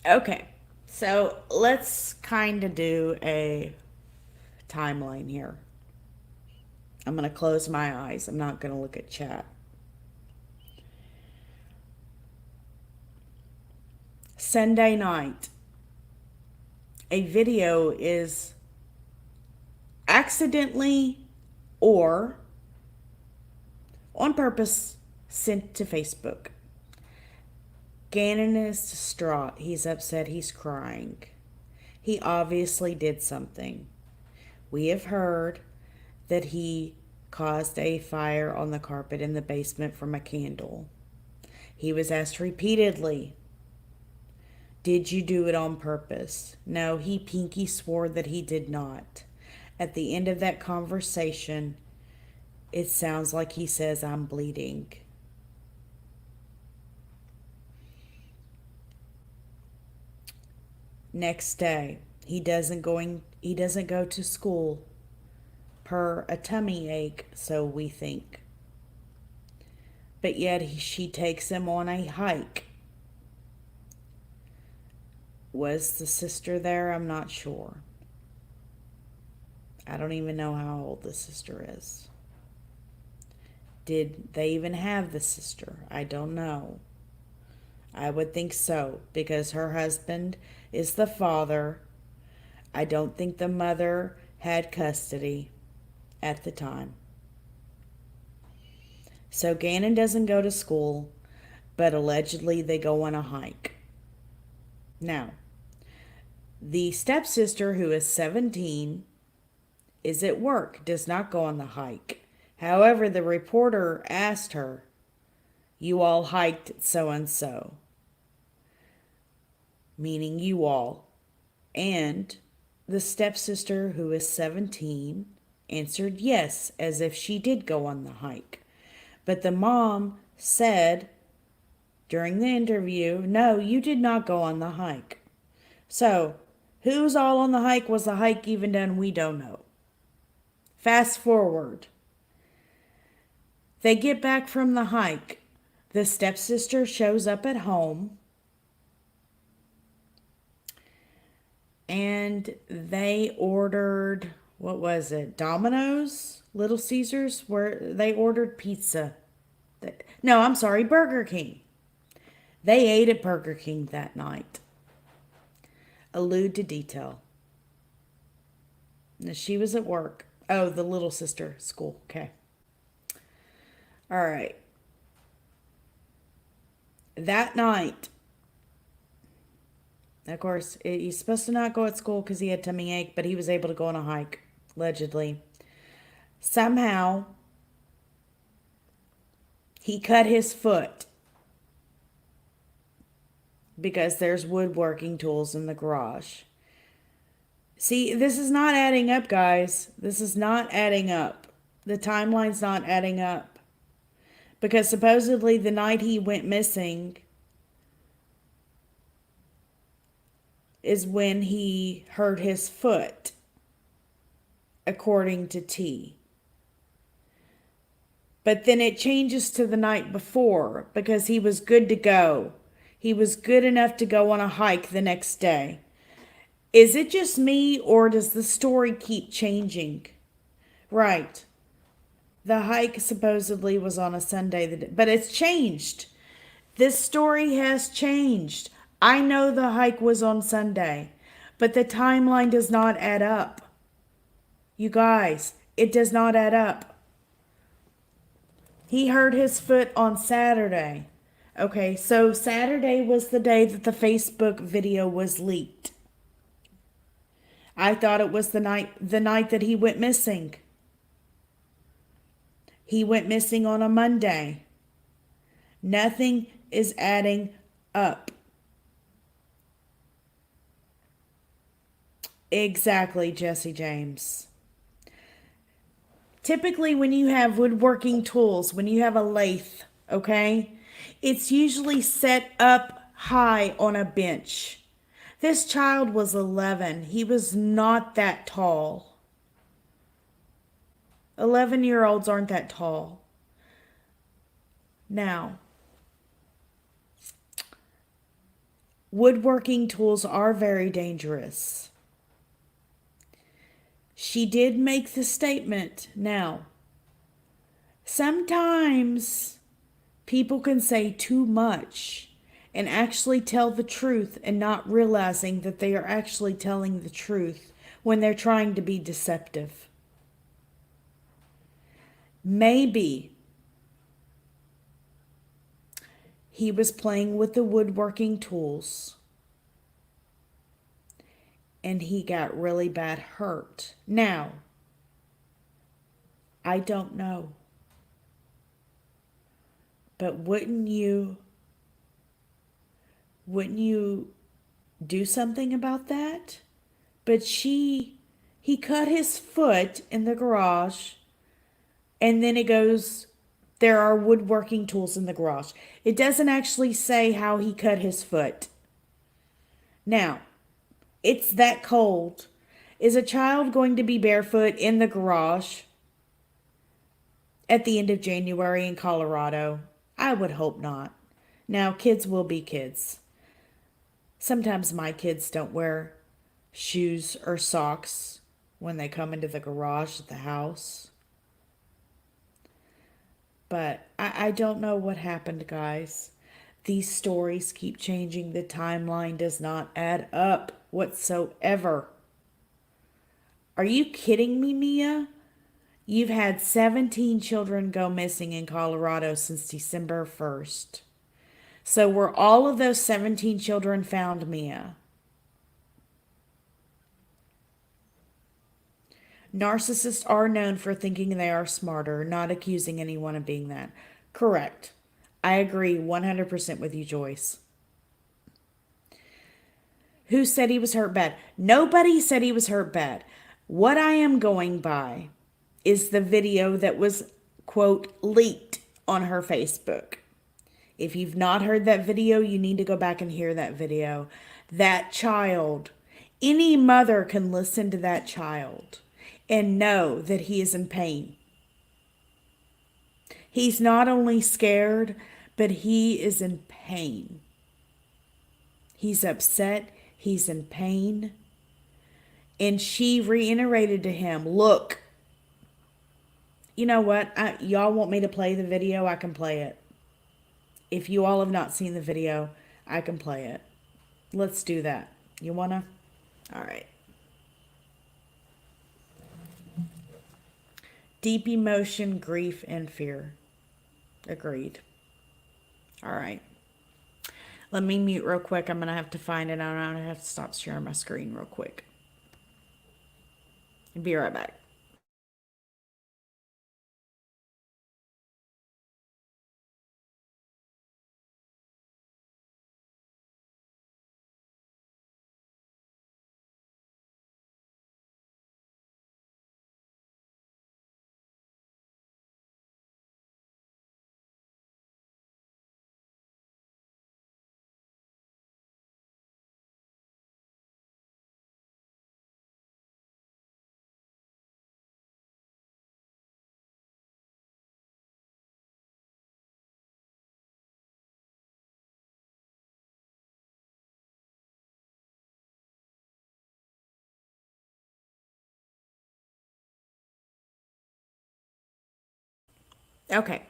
Okay. So let's kind of do a timeline here. I'm going to close my eyes. I'm not going to look at chat. Sunday night, a video is accidentally or on purpose sent to Facebook. Gannon is distraught. He's upset. He's crying. He obviously did something. We have heard that he caused a fire on the carpet in the basement from a candle. He was asked repeatedly, "Did you do it on purpose?" No, he pinky swore that he did not. At the end of that conversation, it sounds like he says, "I'm bleeding." Next day, he doesn't go to school per a tummy ache, so we think. But yet she takes him on a hike. Was the sister there? I'm not sure. I don't even know how old the sister is. Did they even have the sister? I don't know. I would think so because her husband is the father. I don't think the mother had custody at the time. So Gannon doesn't go to school, but allegedly they go on a hike. Now, the stepsister, who is 17, is at work, does not go on the hike. However, the reporter asked her, "You all hiked so and so," meaning you all. And the stepsister, who is 17, answered yes, as if she did go on the hike. But the mom said during the interview, "No, you did not go on the hike." So, who's all on the hike? Was the hike even done? We don't know. Fast forward. They get back from the hike. The stepsister shows up at home and they ordered, what was it? Domino's? Little Caesars? Where they ordered pizza. No, I'm sorry, Burger King. They ate at Burger King that night. Allude to detail. Now, she was at work. Oh, the little sister school. Okay. All right. That night, of course, he's supposed to not go at school because he had tummy ache, but he was able to go on a hike, allegedly. Somehow, he cut his foot because there's woodworking tools in the garage. See, this is not adding up, guys. This is not adding up. The timeline's not adding up. Because supposedly the night he went missing is when he hurt his foot, according to T. But then it changes to the night before because he was good to go. He was good enough to go on a hike the next day. Is it just me or does the story keep changing? Right. The hike supposedly was on a Sunday, but it's changed. This story has changed. I know the hike was on Sunday, but the timeline does not add up. You guys, it does not add up. He hurt his foot on Saturday. Okay, so Saturday was the day that the Facebook video was leaked. I thought it was the night that he went missing. He went missing on a Monday. Nothing is adding up. Exactly, Jesse James. Typically, when you have woodworking tools, when you have a lathe, okay, it's usually set up high on a bench. This child was 11. He was not that tall. 11-year-olds aren't that tall. Now, woodworking tools are very dangerous. She did make the statement. Now, sometimes people can say too much and actually tell the truth and not realizing that they are actually telling the truth when they're trying to be deceptive. Maybe he was playing with the woodworking tools and he got really bad hurt. Now, I don't know. But wouldn't you do something about that? But he cut his foot in the garage, and then it goes, there are woodworking tools in the garage. It doesn't actually say how he cut his foot. Now, it's that cold. Is a child going to be barefoot in the garage at the end of January in Colorado? I would hope not. Now, kids will be kids. Sometimes my kids don't wear shoes or socks when they come into the garage at the house. But I don't know what happened, guys. These stories keep changing. The timeline does not add up whatsoever. Are you kidding me, Mia? You've had 17 children go missing in Colorado since December 1st. So were all of those 17 children found, Mia? Narcissists are known for thinking they are smarter, not accusing anyone of being that. Correct. I agree 100% with you, Joyce. Who said he was hurt bad? Nobody said he was hurt bad. What I am going by is the video that was, quote, leaked on her Facebook. If you've not heard that video, you need to go back and hear that video. That child, any mother can listen to that child and know that he is in pain. He's not only scared, but he is in pain. He's upset. He's in pain. And she reiterated to him, look, you know what? Y'all want me to play the video? I can play it. If you all have not seen the video, I can play it. Let's do that. You wanna? All right. Deep emotion, grief, and fear. Agreed. All right. Let me mute real quick. I'm going to have to find it. I'm going to have to stop sharing my screen real quick. Be right back. Okay.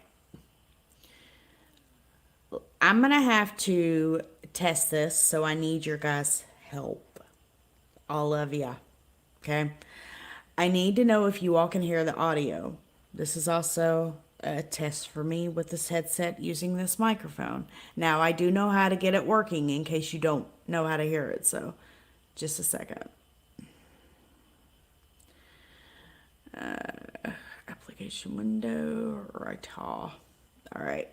I'm going to have to test this, so I need your guys' help. All of ya. Okay. I need to know if you all can hear the audio. This is also a test for me with this headset using this microphone. Now, I do know how to get it working in case you don't know how to hear it, so just a second. Application window, right. All right.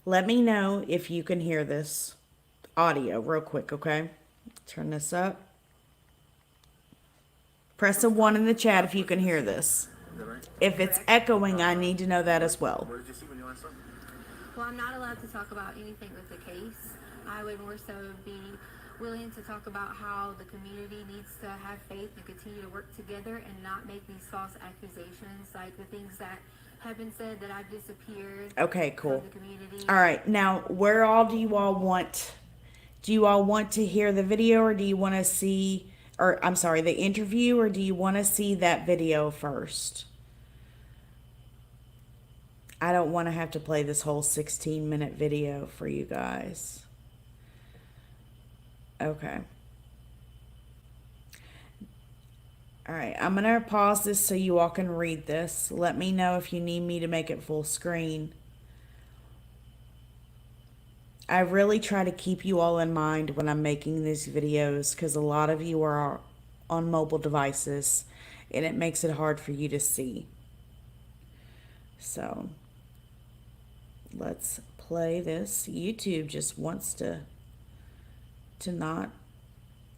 Let me know if you can hear this audio real quick, okay? Turn this up. Press a 1 in the chat if you can hear this. If it's echoing, I need to know that as well. What did you see when you last saw him? Well, I'm not allowed to talk about anything with the case. I would more so be willing to talk about how the community needs to have faith and continue to work together and not make these false accusations, like the things that have been said that I've disappeared. Okay, cool. From the community. All right, now where all do you all want? Do you all want to hear the video, or do you want to see, or I'm sorry, the interview, or do you want to see that video first? I don't want to have to play this whole 16-minute video for you guys. Okay. All right, I'm going to pause this so you all can read this. Let me know if you need me to make it full screen. I really try to keep you all in mind when I'm making these videos because a lot of you are on mobile devices and it makes it hard for you to see. So let's play this. YouTube just wants to not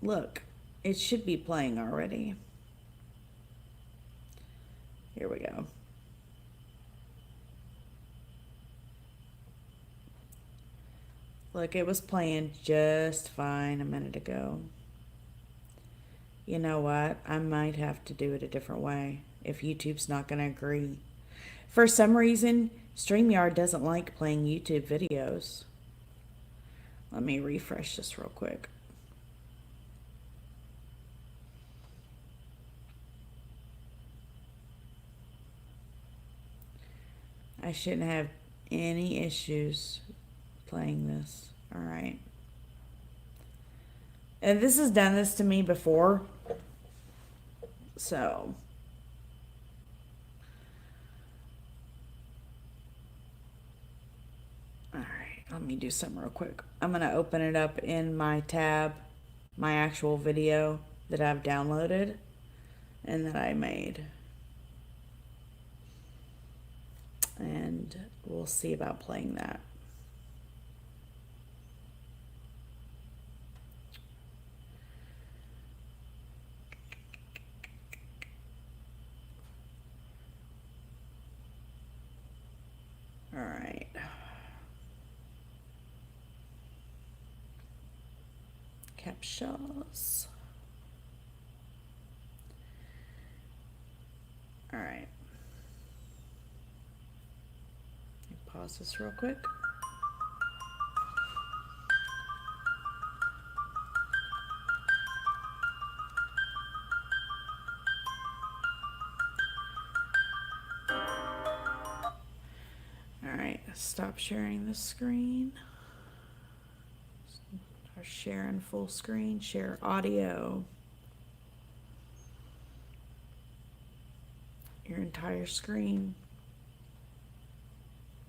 look. It should be playing already. Here we go. Look, it was playing just fine a minute ago. You know what? I might have to do it a different way if YouTube's not going to agree. For some reason, StreamYard doesn't like playing YouTube videos. Let me refresh this real quick. I shouldn't have any issues playing this. All right. And this has done this to me before. So. All right. Let me do something real quick. I'm going to open it up in my tab, my actual video that I've downloaded and that I made. And we'll see about playing that. All right. Captchas. All right. Pause this real quick. All right, stop sharing the screen. Or sharing full screen, share audio. Your entire screen.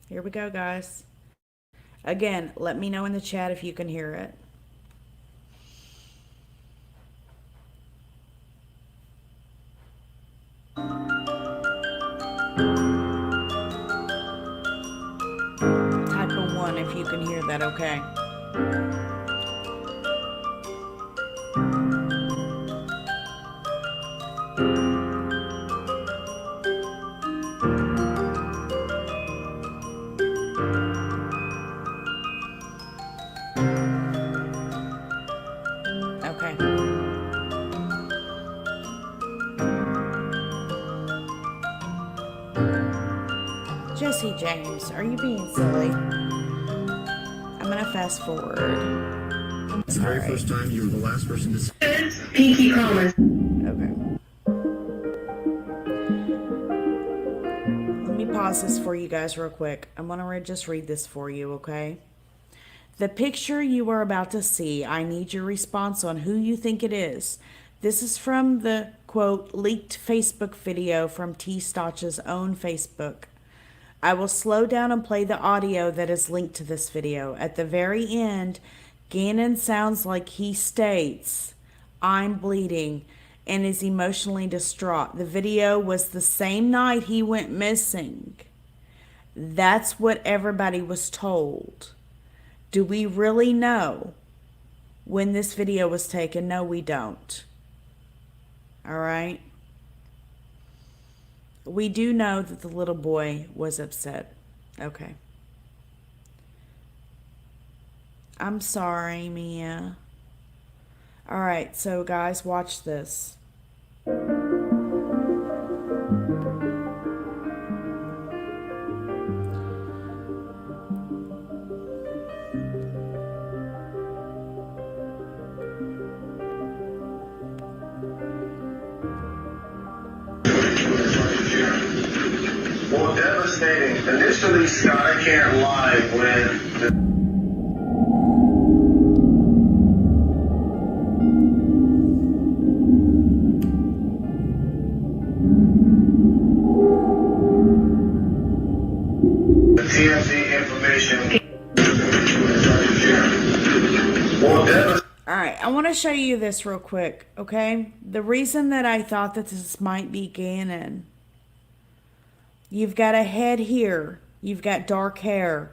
Here we go, guys. Again, let me know in the chat if you can hear it. Type a 1 if you can hear that, okay? Jesse James, are you being silly? I'm gonna fast forward. It's the very first time you were the last person to say. Pinky promise. Okay. Let me pause this for you guys real quick. I'm gonna just read this for you, okay? The picture you are about to see, I need your response on who you think it is. This is from the, quote, leaked Facebook video from T. Stauch's own Facebook. I will slow down and play the audio that is linked to this video. At the very end, Gannon sounds like he states, "I'm bleeding," and is emotionally distraught. The video was the same night he went missing. That's what everybody was told. Do we really know when this video was taken? No, we don't. All right? We do know that the little boy was upset. Okay. I'm sorry, Mia. All right, so guys, watch this. Well, devastating. Initially, Scott, I can't lie, when the TMZ information. Well, devastating. All right, I want to show you this real quick, okay? The reason that I thought that this might be Gannon, you've got a head here, you've got dark hair,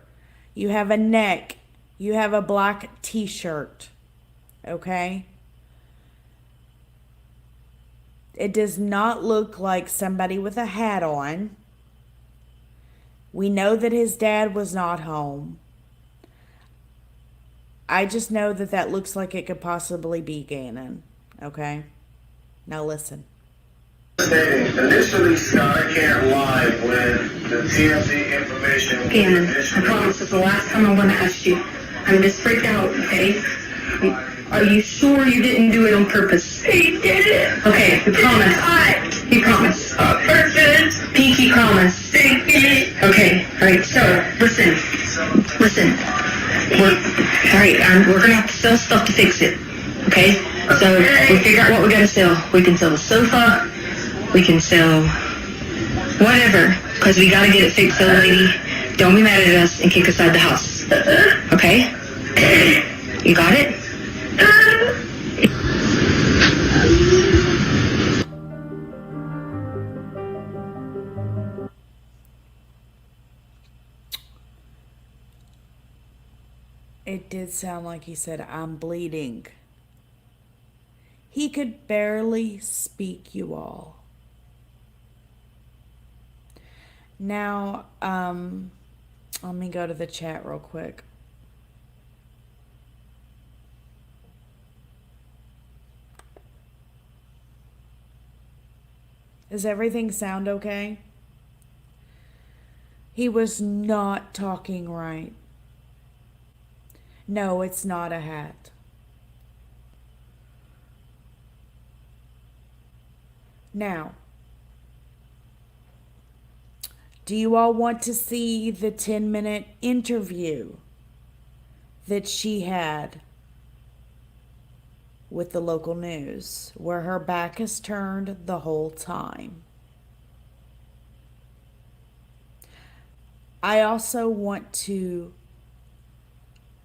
you have a neck, you have a black t-shirt, okay? It does not look like somebody with a hat on. We know that his dad was not home. I just know that that looks like it could possibly be Gannon, okay? Now listen. Initially, Scott, I can't lie, when the TMZ information. Gannon, I promise it's the last time I'm going to ask you. I'm just freaked out, okay? Are you sure you didn't do it on purpose? He did it. Okay, you promise. You promise. Purpose. Pinky promise. Pinky. Okay, alright, so, listen. We're gonna have to sell stuff to fix it. Okay? So, we figure out what we gotta sell. We can sell the sofa. We can sell whatever. Because we gotta get it fixed, old lady. Don't be mad at us and kick us out of the house. Okay? You got it? It did sound like he said, I'm bleeding. He could barely speak, you all. Now, let me go to the chat real quick. Does everything sound okay? He was not talking right. No, it's not a hat. Now, do you all want to see the 10-minute interview that she had with the local news, where her back is turned the whole time? I also want to...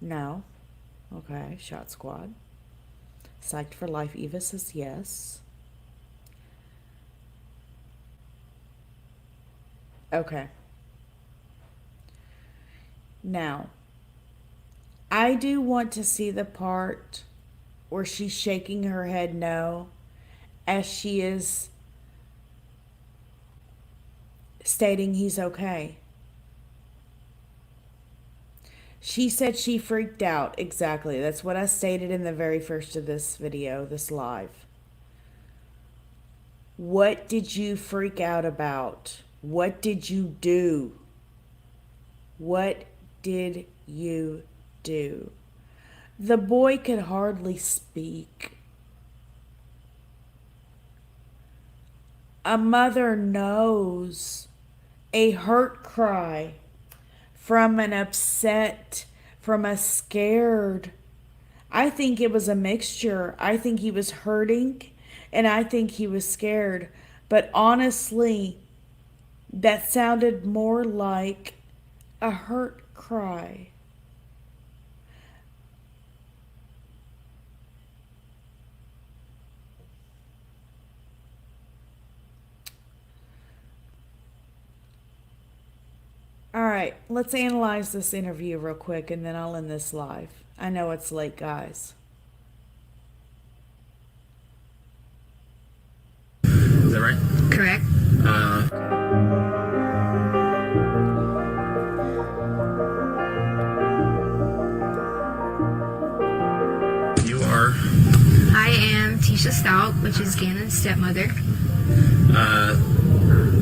No. Okay, Shot Squad. Psyched for Life. Eva says yes. Okay. Now, I do want to see the part where she's shaking her head no, as she is stating he's okay. She said she freaked out. Exactly. That's what I stated in the very first of this video, this live. What did you freak out about? What did you do? What did you do? The boy could hardly speak. A mother knows a hurt cry from an upset, from a scared. I think it was a mixture. I think he was hurting and I think he was scared. But honestly, that sounded more like a hurt cry. All right, let's analyze this interview real quick and then I'll end this live. I know it's late, guys. Is that right? Correct. You are. I am Tisha Stauch, which is Gannon's stepmother.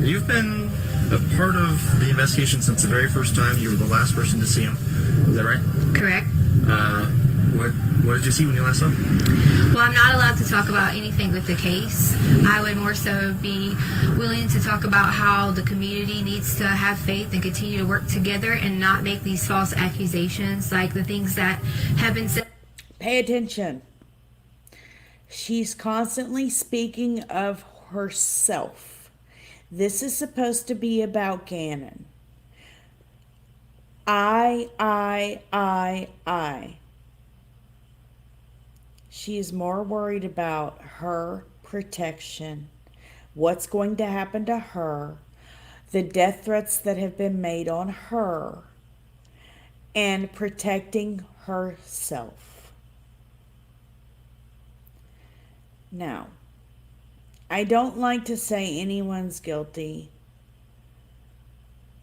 You've been a part of the investigation since the very first time. You were the last person to see him. Is that right? Correct. What did you see when you last saw him? Well, I'm not allowed to talk about anything with the case. I would more so be willing to talk about how the community needs to have faith and continue to work together and not make these false accusations like the things that have been said. Pay attention. She's constantly speaking of herself. This is supposed to be about Gannon. I. She is more worried about her protection, what's going to happen to her, the death threats that have been made on her, and protecting herself. Now, I don't like to say anyone's guilty.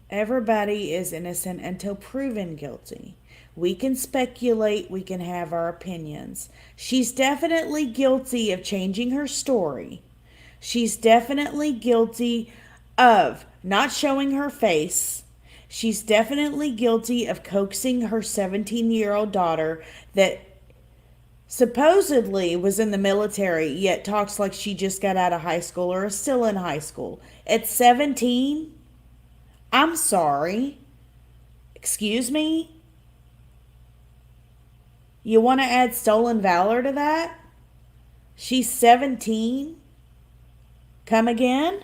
Everybody is innocent until proven guilty. We can speculate, we can have our opinions. She's definitely guilty of changing her story. She's definitely guilty of not showing her face. She's definitely guilty of coaxing her 17-year-old daughter that supposedly was in the military, yet talks like she just got out of high school or is still in high school. At 17? I'm sorry. Excuse me? You want to add stolen valor to that? She's 17? Come again?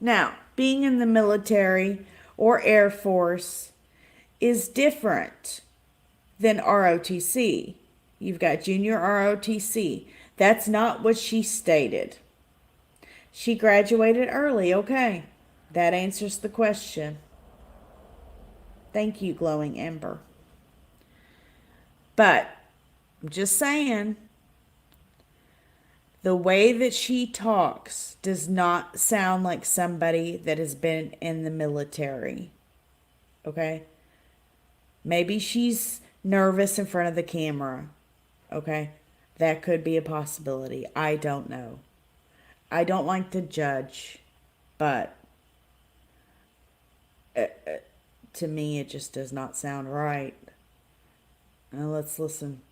Now, being in the military or Air Force is different than ROTC. You've got junior ROTC. That's not what she stated. She graduated early, okay. That answers the question. Thank you, Glowing Ember. But, I'm just saying, the way that she talks does not sound like somebody that has been in the military. Okay? Maybe she's nervous in front of the camera. Okay? That could be a possibility. I don't know. I don't like to judge, but to me it just does not sound right. Now let's listen.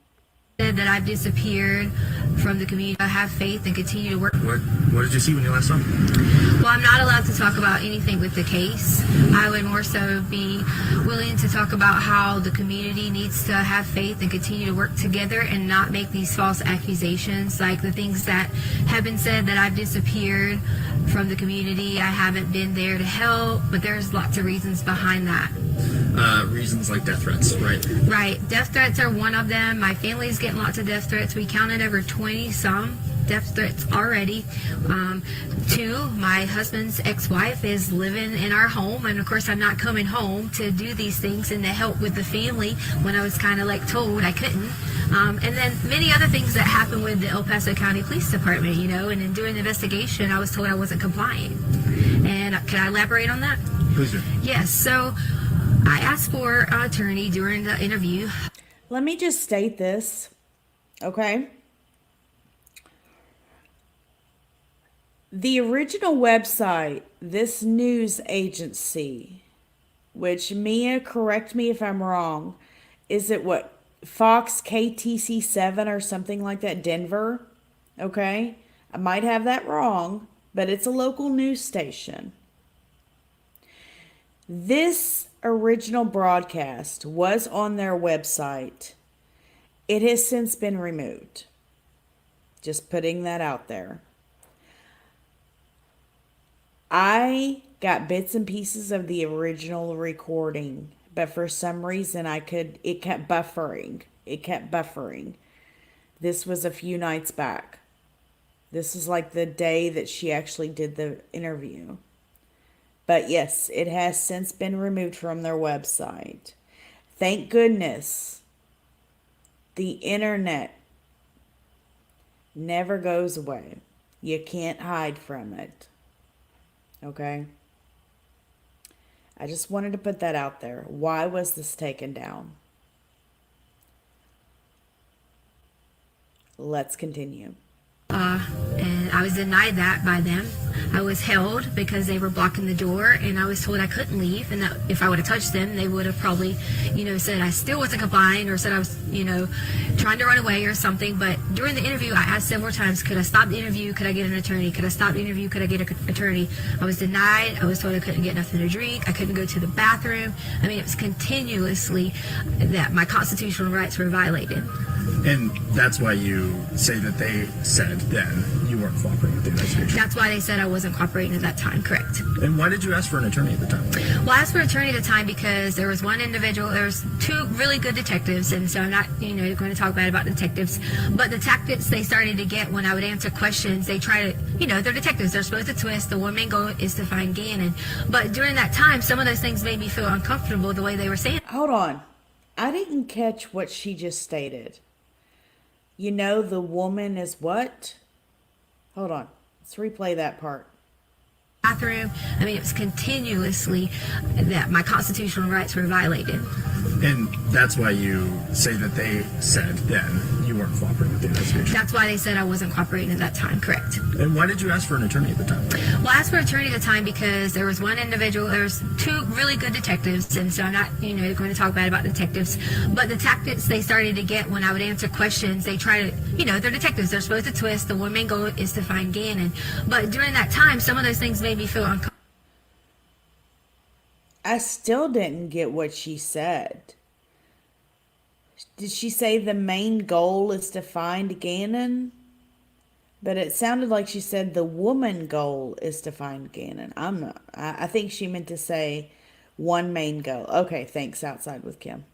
That I've disappeared from the community. I have faith and continue to work. What did you see when you last saw him? Well, I'm not allowed to talk about anything with the case. I would more so be willing to talk about how the community needs to have faith and continue to work together and not make these false accusations like the things that have been said that I've disappeared from the community. I haven't been there to help, but there's lots of reasons behind that. Reasons like death threats, right? Right. Death threats are one of them. My family's getting lots of death threats. We counted over 20-some death threats already. Two, my husband's ex-wife is living in our home, and of course I'm not coming home to do these things and to help with the family when I was kind of like told I couldn't. And then many other things that happened with the El Paso County Police Department, you know, and in doing the investigation I was told I wasn't complying. And can I elaborate on that? Please do. Yes, so I asked for an attorney during the interview. Let me just state this, okay? The original website, this news agency, which Mia, correct me if I'm wrong, is it what, Fox KTC 7 or something like that, Denver? Okay? I might have that wrong, but it's a local news station. This original broadcast was on their website. It has since been removed. Just putting that out there. I got bits and pieces of the original recording, but for some reason it kept buffering. It kept buffering. This was a few nights back. This is like the day that she actually did the interview. But yes, it has since been removed from their website. Thank goodness the internet never goes away. You can't hide from it. Okay? I just wanted to put that out there. Why was this taken down? Let's continue. And I was denied that by them. I was held because they were blocking the door, and I was told I couldn't leave, and that if I would have touched them, they would have probably, said I still wasn't complying, or said I was, trying to run away or something. But during the interview, I asked several times, could I stop the interview? Could I get an attorney? Could I stop the interview? Could I get an attorney? I was denied. I was told I couldn't get nothing to drink. I couldn't go to the bathroom. I mean, it was continuously that my constitutional rights were violated. And that's why you say that they said then you weren't cooperating with the investigation. That's why they said I wasn't cooperating at that time, correct. And why did you ask for an attorney at the time? Well, I asked for an attorney at the time because there was one individual, there was two really good detectives, and so I'm not, going to talk bad about detectives, but the tactics they started to get when I would answer questions, they try to, they're detectives, they're supposed to twist, the one main goal is to find Gannon. But during that time, some of those things made me feel uncomfortable the way they were saying. Hold on. I didn't catch what she just stated. The woman is what? Hold on. Let's replay that part. Bathroom. I mean, it was continuously that my constitutional rights were violated. And that's why you say that they said then you weren't cooperating with the investigation. That's why they said I wasn't cooperating at that time, correct. And why did you ask for an attorney at the time? Well, I asked for an attorney at the time because there was one individual, there was two really good detectives, and so I'm not, going to talk bad about detectives, but the tactics they started to get when I would answer questions, they try to, they're detectives, they're supposed to twist, the one main goal is to find Gannon. But during that time, some of those things made me feel uncomfortable. I still didn't get what she said. Did she say the main goal is to find Gannon? But it sounded like she said the woman goal is to find Gannon. I think she meant to say one main goal. Okay, thanks. Outside with Kim.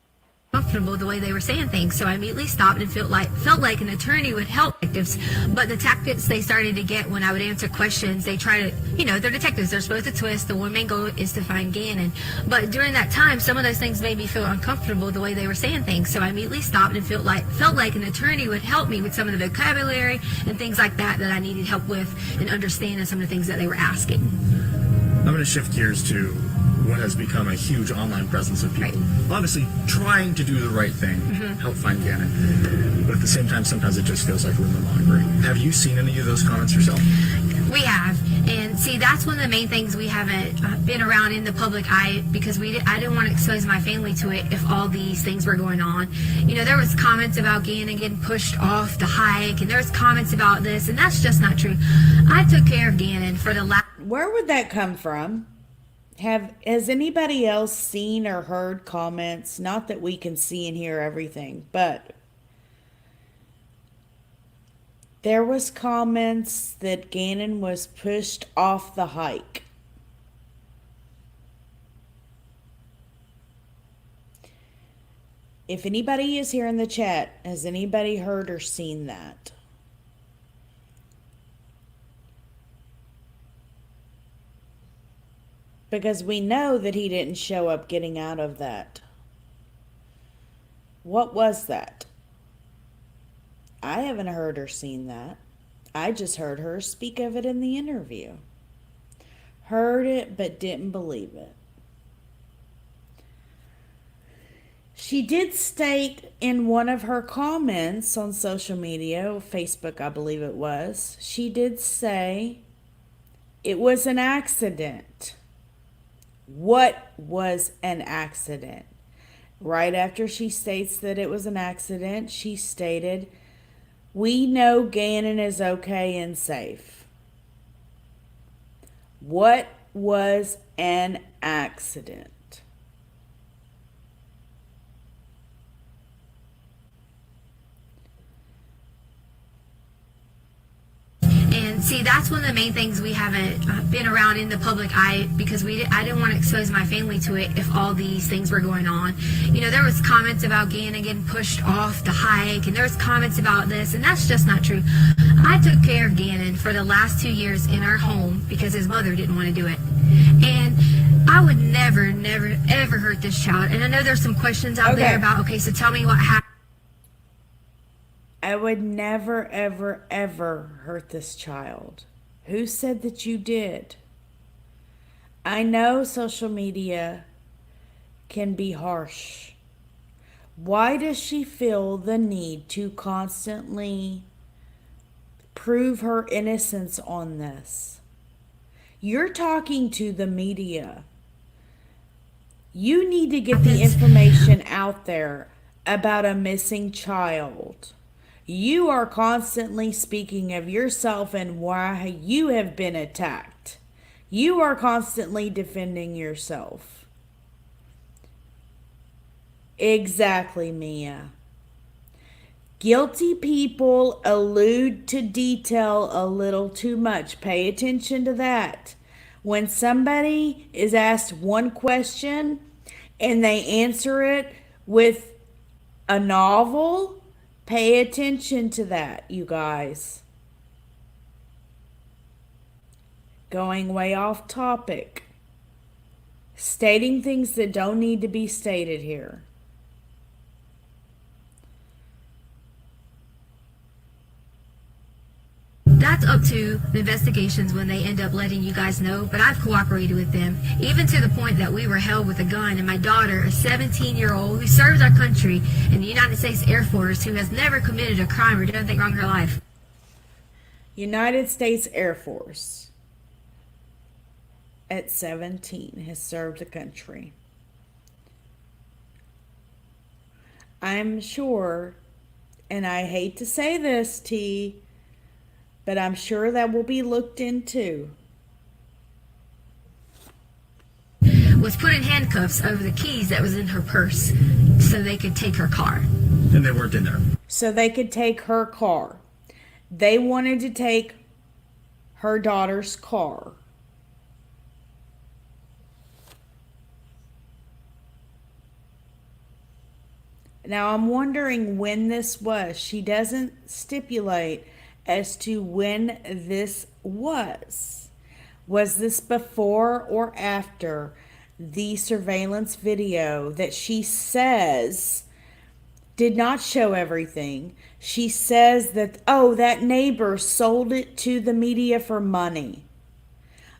Comfortable the way they were saying things, so I immediately stopped and felt like an attorney would help detectives. But the tactics they started to get when I would answer questions, they try to, they're detectives, they're supposed to twist, the one main goal is to find Gannon. But during that time, some of those things made me feel uncomfortable the way they were saying things, so I immediately stopped and felt like an attorney would help me with some of the vocabulary and things like that I needed help with, and understanding some of the things that they were asking. I'm going to shift gears to what has become a huge online presence of people obviously trying to do the right thing, help find Gannon. But at the same time, sometimes it just feels like rumor mongering. Have you seen any of those comments yourself? We have, and see, that's one of the main things we haven't been around in the public eye, because I didn't want to expose my family to it if all these things were going on. There was comments about Gannon getting pushed off the hike, and there was comments about this, and that's just not true. I took care of Gannon for the last... Where would that come from? Has anybody else seen or heard comments? Not that we can see and hear everything, but there was comments that Gannon was pushed off the hike. If anybody is here in the chat, has anybody heard or seen that? Because we know that he didn't show up getting out of that. What was that? I haven't heard or seen that. I just heard her speak of it in the interview. Heard it, but didn't believe it. She did state in one of her comments on social media, Facebook I believe it was, she did say it was an accident. What was an accident? Right after she states that it was an accident, she stated, "We know Gannon is okay and safe." What was an accident? And see, that's one of the main things we haven't been around in the public eye, because I didn't want to expose my family to it if all these things were going on. There was comments about Gannon getting pushed off the hike, and there was comments about this, and that's just not true. I took care of Gannon for the last 2 years in our home because his mother didn't want to do it. And I would never, ever hurt hurt this child. And I know there's some questions out Okay. there about, okay, so tell me what happened. I would never, ever, ever hurt this child. Who said that you did? I know social media can be harsh. Why does she feel the need to constantly prove her innocence on this? You're talking to the media. You need to get the information out there about a missing child. You are constantly speaking of yourself and why you have been attacked. You are constantly defending yourself. Exactly, Mia. Guilty people allude to detail a little too much. Pay attention to that. When somebody is asked one question and they answer it with a novel, pay attention to that, you guys. Going way off topic. Stating things that don't need to be stated here. That's up to the investigations when they end up letting you guys know, but I've cooperated with them, even to the point that we were held with a gun, and my daughter, a 17-year-old who serves our country in the United States Air Force, who has never committed a crime or done anything wrong in her life. United States Air Force at 17 has served the country. I'm sure, and I hate to say this, T, but I'm sure that will be looked into. Was put in handcuffs over the keys that was in her purse so they could take her car. And they weren't in there. So they could take her car. They wanted to take her daughter's car. Now I'm wondering when this was. She doesn't stipulate as to when this was. Was this before or after the surveillance video that she says did not show everything? She says that, oh, that neighbor sold it to the media for money.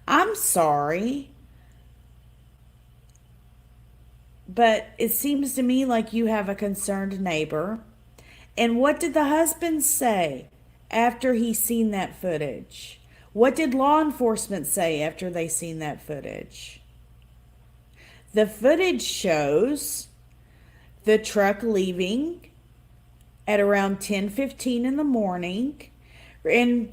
I'm sorry, but it seems to me like you have a concerned neighbor. And what did the husband say after he seen that footage? What did law enforcement say after they seen that footage? The footage shows the truck leaving at around 10:15 in the morning, and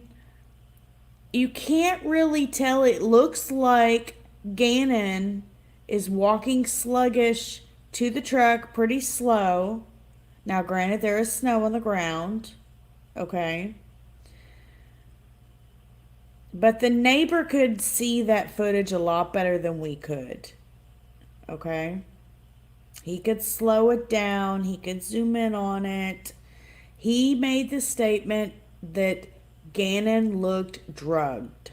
you can't really tell. It looks like Gannon is walking sluggish to the truck, pretty slow. Now, granted, there is snow on the ground, okay? But the neighbor could see that footage a lot better than we could, okay? He could slow it down. He could zoom in on it. He made the statement that Gannon looked drugged.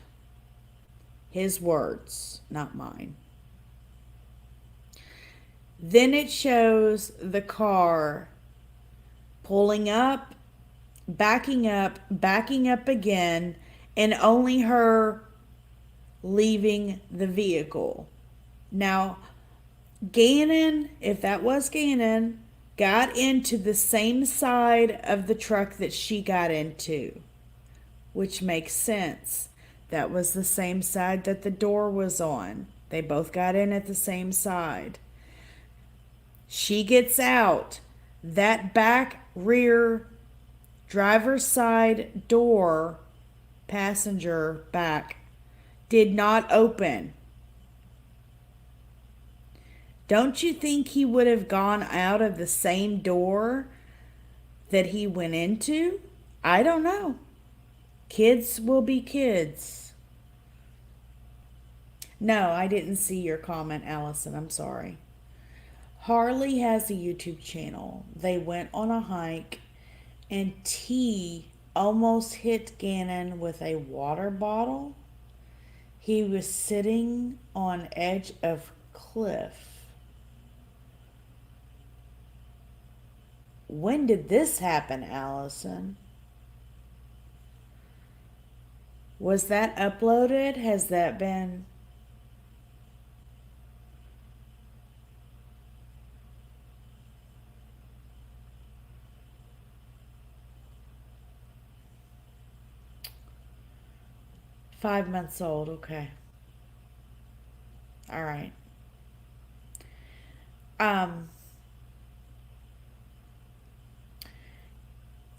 His words, not mine. Then it shows the car pulling up, backing up again, and only her leaving the vehicle. Now, Gannon, if that was Gannon, got into the same side of the truck that she got into, which makes sense. That was the same side that the door was on. They both got in at the same side. She gets out. That back rear driver's side door, passenger back, did not open. Don't you think he would have gone out of the same door that he went into? I don't know. Kids will be kids. No, I didn't see your comment, Allison. I'm sorry. Harley has a YouTube channel. They went on a hike and T almost hit Gannon with a water bottle. He was sitting on edge of cliff. When did this happen, Allison? Was that uploaded? Has that been... Five months old, okay. All right.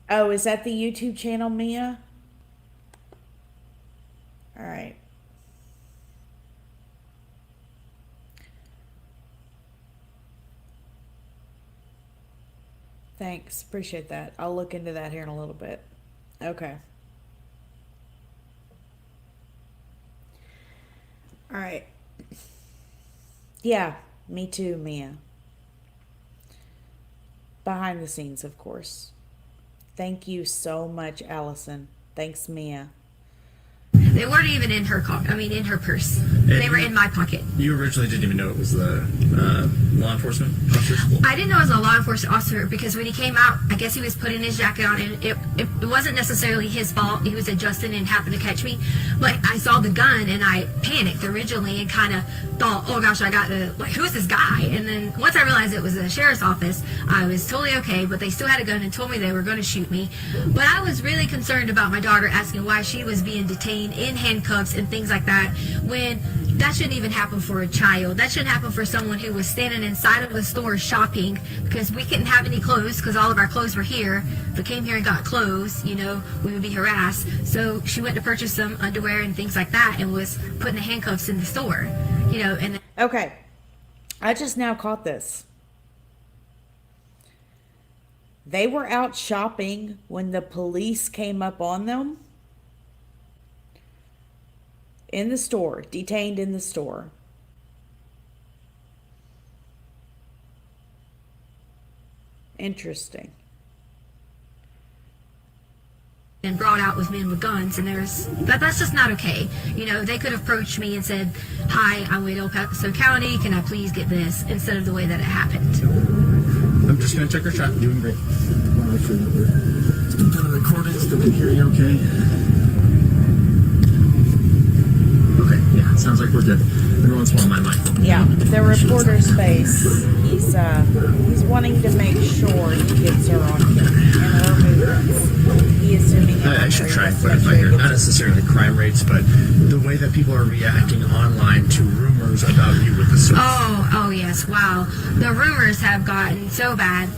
Oh, is that the YouTube channel, Mia? All right. Thanks. Appreciate that. I'll look into that here in a little bit. Okay. All right. Yeah, me too, Mia. Behind the scenes, of course. Thank you so much, Allison. Thanks, Mia. They weren't even in her car. I mean, in her purse. They were in my pocket. You originally didn't even know it was the law enforcement officer? I didn't know it was a law enforcement officer because when he came out, I guess he was putting his jacket on, and it wasn't necessarily his fault. He was adjusting and happened to catch me. But I saw the gun and I panicked originally and kind of thought, oh gosh, I got to, like, who's this guy? And then once I realized it was the sheriff's office, I was totally okay, but they still had a gun and told me they were going to shoot me. But I was really concerned about my daughter asking why she was being detained in handcuffs and things like that when that shouldn't even happen for a child. That shouldn't happen for someone who was standing inside of a store shopping because we couldn't have any clothes because all of our clothes were here. If we came here and got clothes, you know, we would be harassed. So she went to purchase some underwear and things like that and was putting the handcuffs in the store, you know. And Okay. I just now caught this. They were out shopping when the police came up on them. In the store, detained in the store. Interesting. and brought out with men with guns, and that's just not okay. You know, they could have approached me and said, "Hi, I'm with El Paso County. Can I please get this?" Instead of the way that it happened. I'm just gonna check her shot. Doing great. Want to make sure that we're done the recordings. Did they hear you okay? Okay, yeah, sounds like we're good. Every once in a while, my mic. Yeah, the reporter's face. He's wanting to make sure he gets her on here and her movements. He assuming. I should try and clarify here, not necessarily crime rates, but the way that people are reacting online to rumors about you with the source. Oh yes, wow. The rumors have gotten so bad.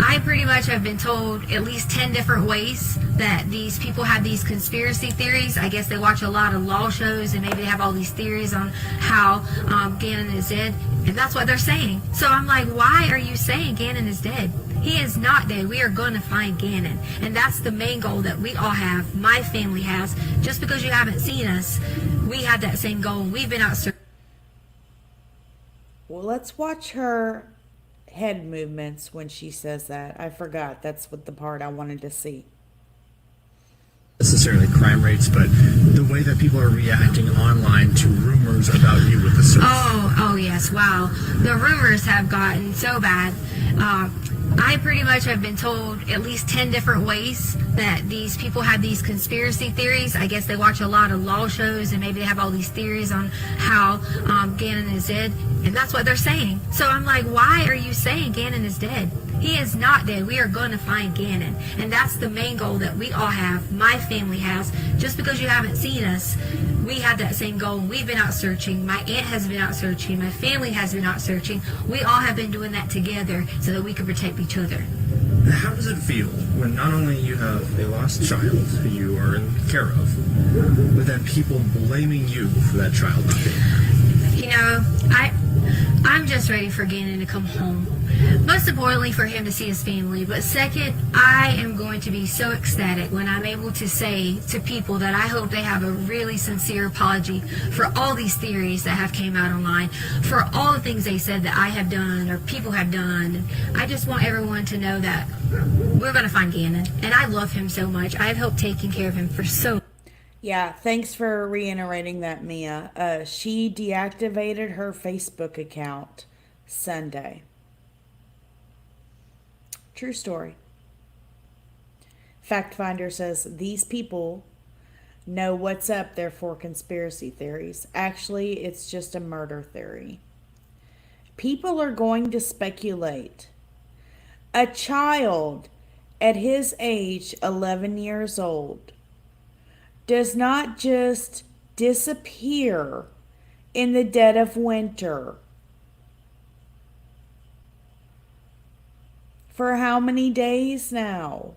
I pretty much have been told at least 10 different ways that these people have these conspiracy theories. I guess they watch a lot of law shows and maybe they have all these theories on how Gannon is dead. And that's what they're saying. So I'm like, why are you saying Gannon is dead? He is not dead. We are going to find Gannon. And that's the main goal that we all have, my family has. Just because you haven't seen us, we have that same goal. We've been out searching. Well, let's watch her head movements when she says that. I forgot. That's what the part I wanted to see. Necessarily crime rates, but the way that people are reacting online to rumors about you with the source. Oh yes, wow. The rumors have gotten so bad. I pretty much have been told at least 10 different ways that these people have these conspiracy theories. I guess they watch a lot of law shows and maybe they have all these theories on how Gannon is dead. And that's what they're saying. So I'm like, why are you saying Gannon is dead? He is not dead. We are going to find Gannon. And that's the main goal that we all have, my family has. Just because you haven't seen us, we have that same goal. We've been out searching. My aunt has been out searching. My family has been out searching. We all have been doing that together so that we can protect each other. How does it feel when not only you have a lost child who you are in care of, but then people blaming you for that child not being there? You know, I'm just ready for Gannon to come home. Most importantly, for him to see his family. But second, I am going to be so ecstatic when I'm able to say to people that I hope they have a really sincere apology for all these theories that have came out online, for all the things they said that I have done or people have done. And I just want everyone to know that we're going to find Gannon. And I love him so much. I've helped taking care of him for so long. Yeah, thanks for reiterating that, Mia. She deactivated her Facebook account Sunday. True story. Fact Finder says these people know what's up, therefore conspiracy theories. Actually, it's just a murder theory. People are going to speculate. A child at his age, 11 years old, does not just disappear in the dead of winter. For how many days now?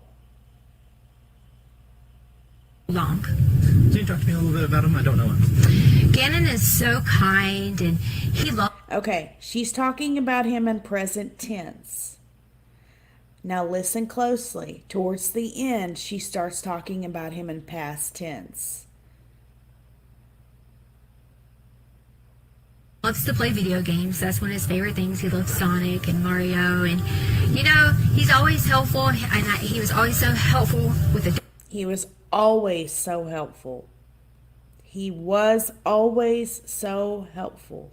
Long. Can you talk to me a little bit about him? I don't know him. Gannon is so kind, and he loves. Okay, she's talking about him in present tense. Now listen closely. Towards the end, she starts talking about him in past tense. Loves to play video games. That's one of his favorite things. He loves Sonic and Mario, and he's always helpful. And he was always so helpful with the. He was always so helpful. He was always so helpful.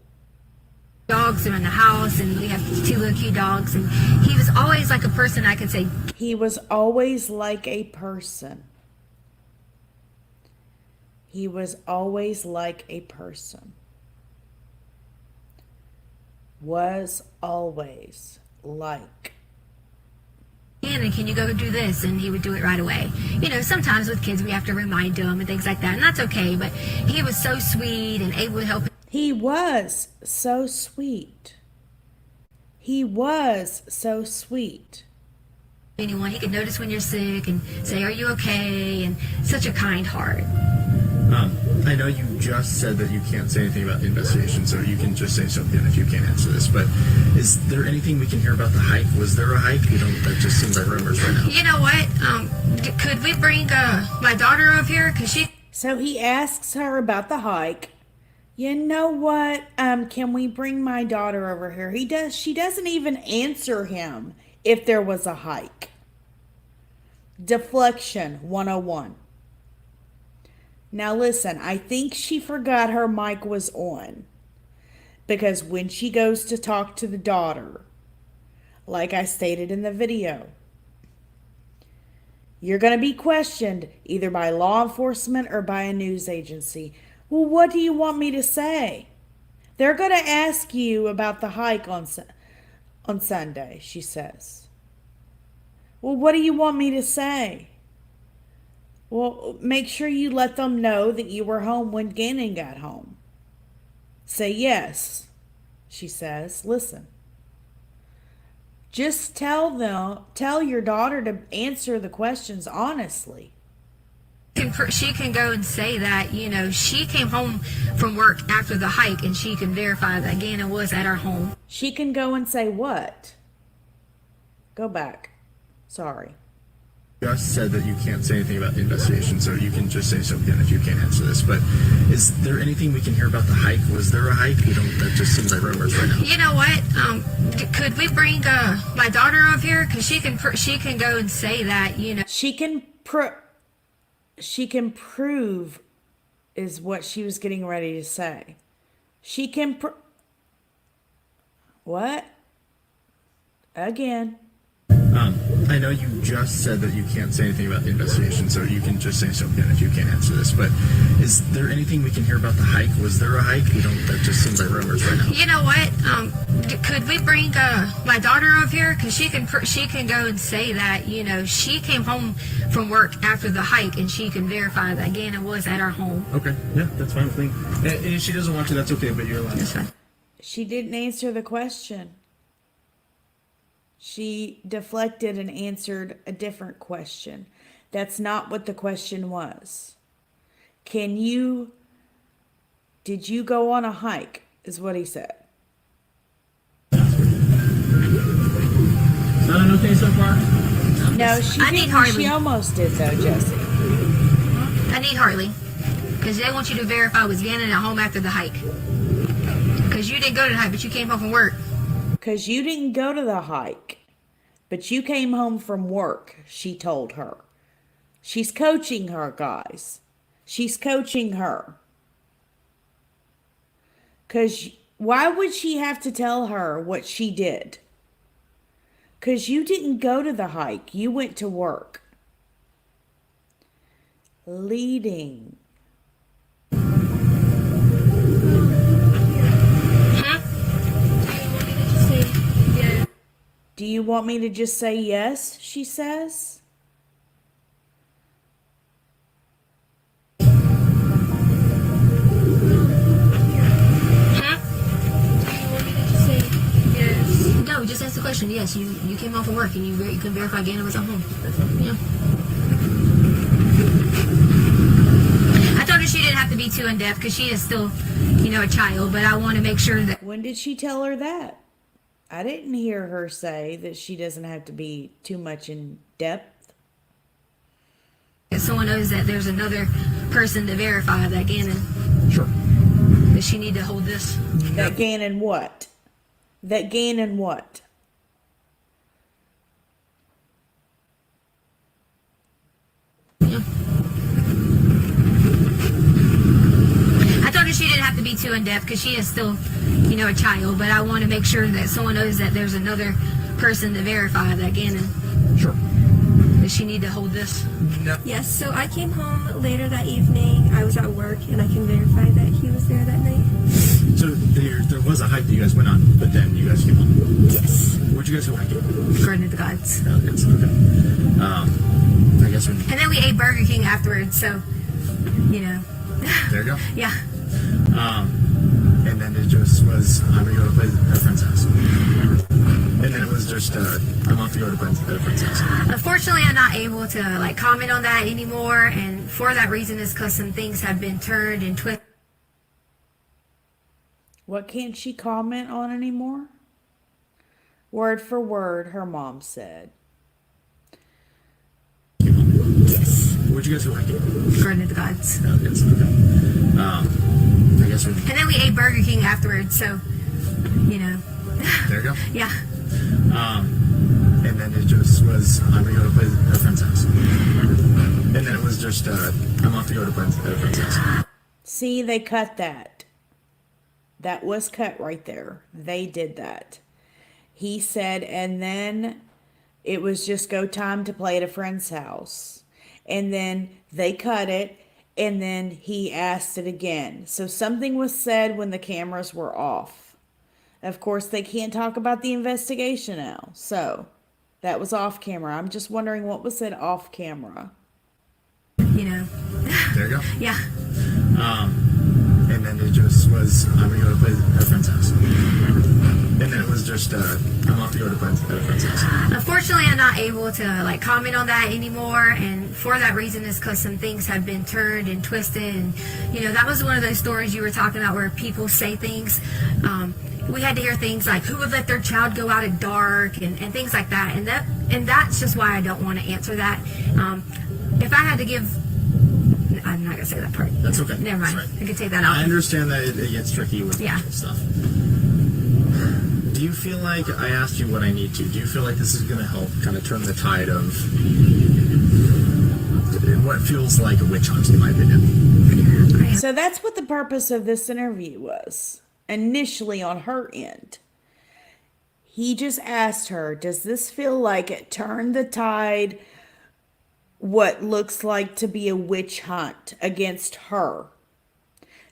Dogs around the house, and we have 2 little cute dogs, and he was always like a person I could say. He was always like a person. He was always like a person. Was always like. Gannon, can you go do this? And he would do it right away. Sometimes with kids we have to remind them and things like that, and that's okay, but he was so sweet and able to help. He was so sweet. He was so sweet. Anyone, he could notice when you're sick and say, "Are you okay?" And such a kind heart. I know you just said that you can't say anything about the investigation, so you can just say so again if you can't answer this. But is there anything we can hear about the hike? Was there a hike? That just seems like rumors right now. You know what? Could we bring my daughter up here? So he asks her about the hike. You know what? Can we bring my daughter over here? She doesn't even answer him if there was a hike. Deflection 101. Now listen, I think she forgot her mic was on. Because when she goes to talk to the daughter, like I stated in the video, you're going to be questioned either by law enforcement or by a news agency. Well, what do you want me to say? They're going to ask you about the hike on Sunday, she says. Well, what do you want me to say? Well, make sure you let them know that you were home when Gannon got home. Say yes, she says. Listen. Just tell your daughter to answer the questions honestly. She can go and say that, she came home from work after the hike, and she can verify that Gannon was at our home. She can go and say what? Go back. Sorry. Just said that you can't say anything about the investigation, so you can just say so again if you can't answer this. But is there anything we can hear about the hike? Was there a hike? That just seems like rumors right now. You know what? Could we bring my daughter up here? Because she can go and say that, She can prove is what she was getting ready to say. She can what? Again. I know you just said that you can't say anything about the investigation, so you can just say so again if you can't answer this. But is there anything we can hear about the hike? Was there a hike? That just seems like rumors right now. You know what? Could we bring my daughter up here? Because she can go and say that, she came home from work after the hike, and she can verify that Gannon was at our home. Okay, yeah, that's fine with me. And if she doesn't want to, that's okay, but you're allowed. That's fine. She didn't answer the question. She deflected and answered a different question. That's not what the question was. Did you go on a hike? Is what he said. Not an okay so far? No, she didn't. She almost did though, Jesse. I need Harley. Because they want you to verify was Gannon at home after the hike. Because you didn't go to the hike, but you came home from work. Because you didn't go to the hike, but you came home from work, she told her. She's coaching her, guys. She's coaching her. Because why would she have to tell her what she did? Because you didn't go to the hike. You went to work. Leading. Do you want me to just say yes, she says? No, just answer the question. Yes, you came home from work and you can verify Gannon was at home. Yeah. I told her she didn't have to be too in depth because she is still, a child. But I want to make sure that When did she tell her that? I didn't hear her say that she doesn't have to be too much in depth. someone knows that there's another person to verify that Gannon. Sure. Does she need to hold this? That Gannon what? That Gannon what? I told her she didn't have to be too in depth because she is still, a child. But I want to make sure that someone knows that there's another person to verify that Gannon. Sure. Does she need to hold this? No. Yes, so I came home later that evening. I was at work, and I can verify that he was there that night. So there was a hike that you guys went on, but then you guys came home. Yes. Where'd you guys go hiking? Garden of the Gods. Oh, yes, okay. I guess when And then we ate Burger King afterwards, so, there you go. yeah. And then it just was, I'm gonna go to play at a friend's house. And then it was just, I'm off to go to a friend's house. Unfortunately, I'm not able to, comment on that anymore, and for that reason is because some things have been turned and twisted. What can't she comment on anymore? Word for word, her mom said. Yes. Where'd you guys go hiking? Garden of the Gods. Oh, yes, okay. I guess when And then we ate Burger King afterwards, so, there you go. yeah. And then it just was, I'm gonna go to play at a friend's house. And then it was just, I'm off to go to a friend's house. See, they cut that. That was cut right there. They did that. He said, and then it was just go time to play at a friend's house. And then they cut it, and then he asked it again. So something was said when the cameras were off. Of course, they can't talk about the investigation now. So that was off camera. I'm just wondering what was said off camera. There you go. Yeah. And then it just was, I'm gonna go to play at a friend's house. And then it was just, I'm off to go to a friend's house. Unfortunately, I'm not able to comment on that anymore, and for that reason is because some things have been turned and twisted, and that was one of those stories you were talking about where people say things. We had to hear things like who would let their child go out at dark and things like that, and that's just why I don't want to answer that. If I had to give, I'm not gonna say that part. That's okay. Never mind. That's right. I can take that out. I understand that it gets tricky with Yeah. stuff. Do you feel like, I asked you what I need to, do you feel like this is going to help kind of turn the tide of what feels like a witch hunt, in my opinion? So that's what the purpose of this interview was, initially on her end. He just asked her, does this feel like it turned the tide, what looks like to be a witch hunt against her?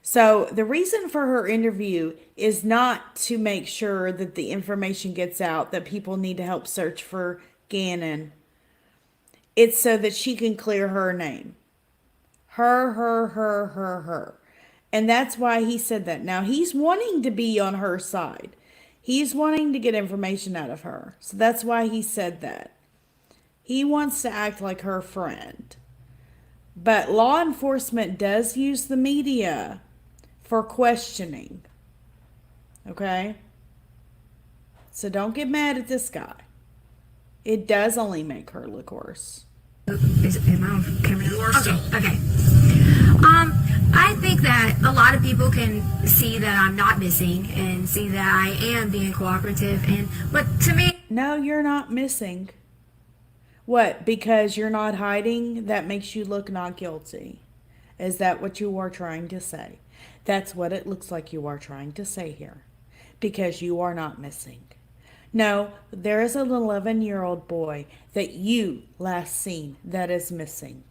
So the reason for her interview is not to make sure that the information gets out that people need to help search for Gannon. It's so that she can clear her name. Her. And that's why he said that. Now, he's wanting to be on her side. He's wanting to get information out of her. So that's why he said that. He wants to act like her friend. But law enforcement does use the media for questioning. Okay? So don't get mad at this guy. It does only make her look worse. Am I on camera now? You are still. Okay. I think that a lot of people can see that I'm not missing and see that I am being cooperative, but to me, No, you're not missing. What? Because you're not hiding, that makes you look not guilty. Is that what you are trying to say? That's what it looks like you are trying to say here. Because you are not missing. No, there is an 11-year-old boy that you last seen that is missing.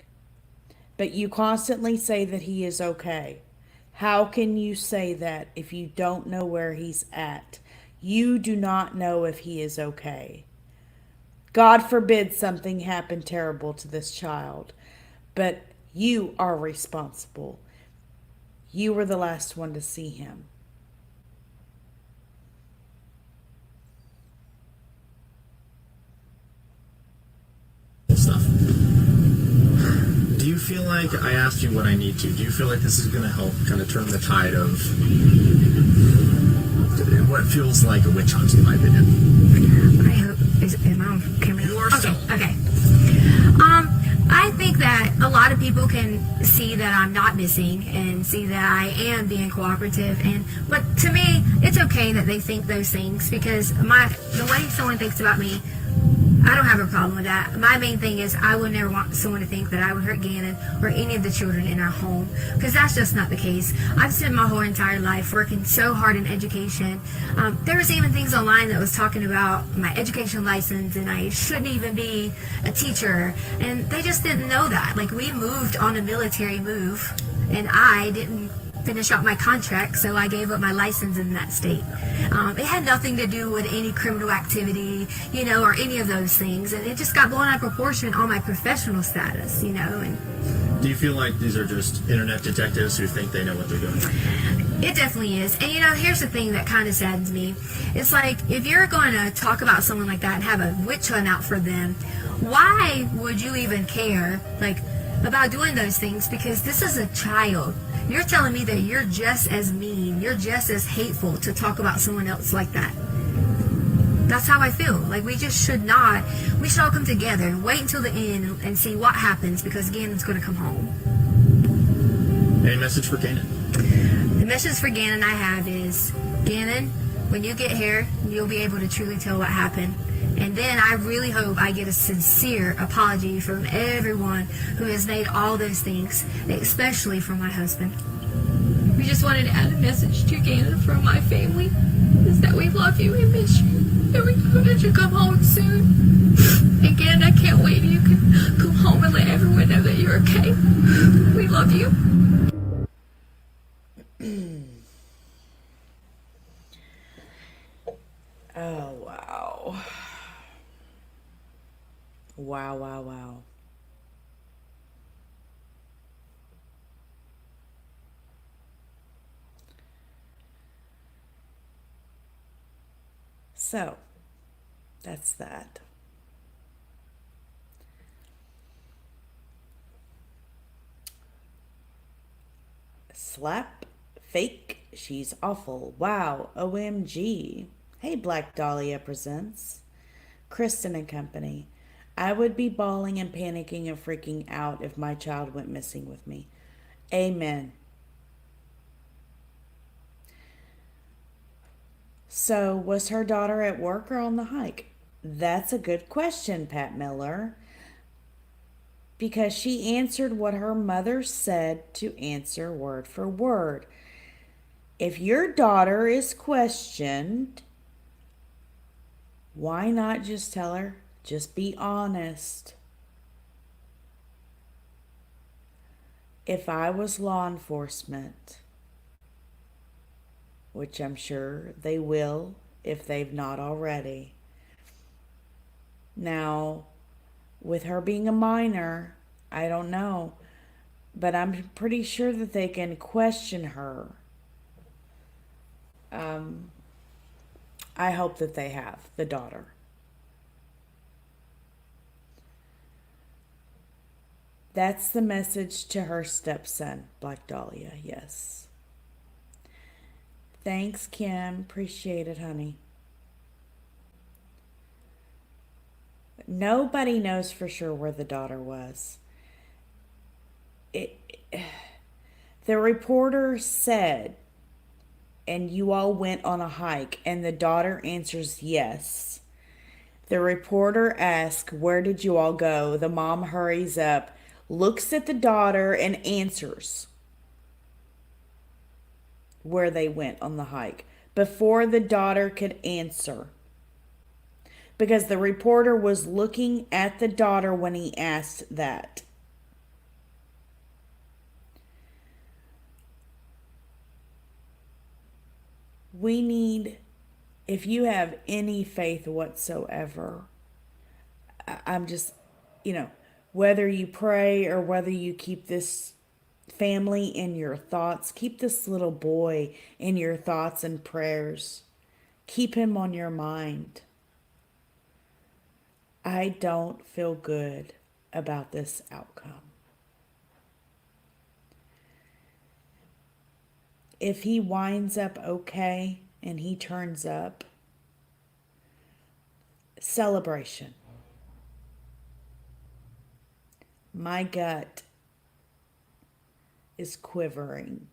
But you constantly say that he is okay. How can you say that if you don't know where he's at? You do not know if he is okay. God forbid something happen terrible to this child, but you are responsible. You were the last one to see him. Stuff. Do you feel like I asked you what I need to? Do you feel like this is going to help kind of turn the tide of what feels like a witch hunt, in my opinion? I hope. Am I on camera? You are okay. still. Okay. I think that a lot of people can see that I'm not missing and see that I am being cooperative. But to me, it's okay that they think those things because the way someone thinks about me, I don't have a problem with that. My main thing is I would never want someone to think that I would hurt Gannon or any of the children in our home because that's just not the case. I've spent my whole entire life working so hard in education. There was even things online that was talking about my education license and I shouldn't even be a teacher. And they just didn't know that. Like we moved on a military move and I didn't finish out my contract, so I gave up my license in that state. It had nothing to do with any criminal activity, or any of those things, and it just got blown out of proportion on my professional status, And Do you feel like these are just internet detectives who think they know what they're doing? it definitely is. And here's the thing that kind of saddens me. It's like, if you're going to talk about someone like that and have a witch hunt out for them, why would you even care, about doing those things? Because this is a child. You're telling me that you're just as mean, you're just as hateful to talk about someone else like that. That's how I feel. Like we just should not. We should all come together and wait until the end and see what happens because Gannon's going to come home. Any message for Gannon? The message for Gannon I have is, Gannon, when you get here, you'll be able to truly tell what happened. And then I really hope I get a sincere apology from everyone who has made all those things, especially from my husband. We just wanted to add a message to Gannon from my family, is that we love you and miss you, and we hope that you come home soon. And Gannon, I can't wait till you can come home and let everyone know that you're okay. We love you. Oh, wow. Wow, wow, wow. So, that's that. Slap, fake, she's awful. Wow, OMG. Hey, Black Dahlia presents Kristen and Company. I would be bawling and panicking and freaking out if my child went missing with me. Amen. So, was her daughter at work or on the hike? That's a good question, Pat Miller. Because she answered what her mother said to answer word for word. If your daughter is questioned, why not just tell her? Just be honest. If I was law enforcement, which I'm sure they will if they've not already. Now, with her being a minor, I don't know, but I'm pretty sure that they can question her. I hope that they have the daughter. That's the message to her stepson, Black Dahlia, yes. Thanks, Kim. Appreciate it, honey. Nobody knows for sure where the daughter was. The reporter said, and you all went on a hike, and the daughter answers yes. The reporter asks, where did you all go? The mom hurries up, looks at the daughter, and answers where they went on the hike before the daughter could answer. because the reporter was looking at the daughter when he asked that. We need, if you have any faith whatsoever, I'm just, whether you pray or whether you keep this family in your thoughts, keep this little boy in your thoughts and prayers. Keep him on your mind. I don't feel good about this outcome. If he winds up okay and he turns up, celebration. My gut is quivering.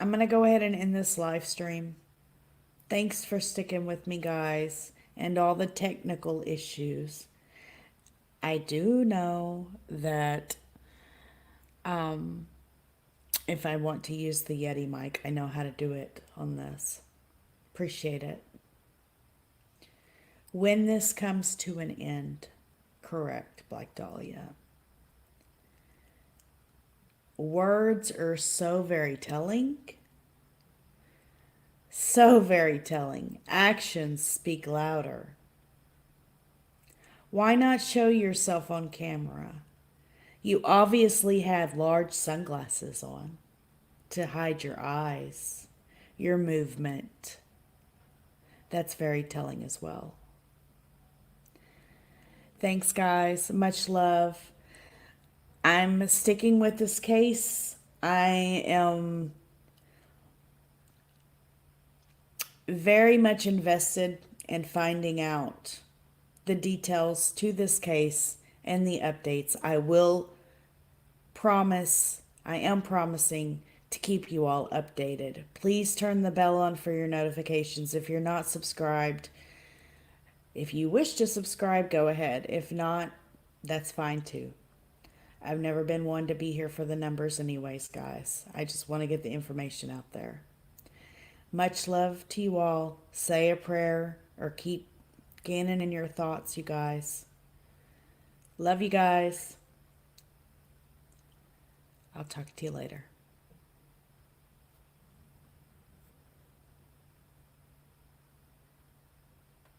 I'm going to go ahead and end this live stream. Thanks for sticking with me, guys, and all the technical issues. I do know that if I want to use the Yeti mic, I know how to do it on this. Appreciate it. When this comes to an end, correct, Black Dahlia. Words are so very telling. So very telling. Actions speak louder. Why not show yourself on camera? You obviously had large sunglasses on to hide your eyes, your movement. That's very telling as well. Thanks, guys. Much love. I'm sticking with this case. I am very much invested in finding out the details to this case and the updates. I am promising to keep you all updated. Please turn the bell on for your notifications. If you're not subscribed, if you wish to subscribe, go ahead. If not, that's fine too. I've never been one to be here for the numbers anyways, guys. I just want to get the information out there. Much love to you all. Say a prayer or keep Gannon in your thoughts, you guys. Love you guys. I'll talk to you later.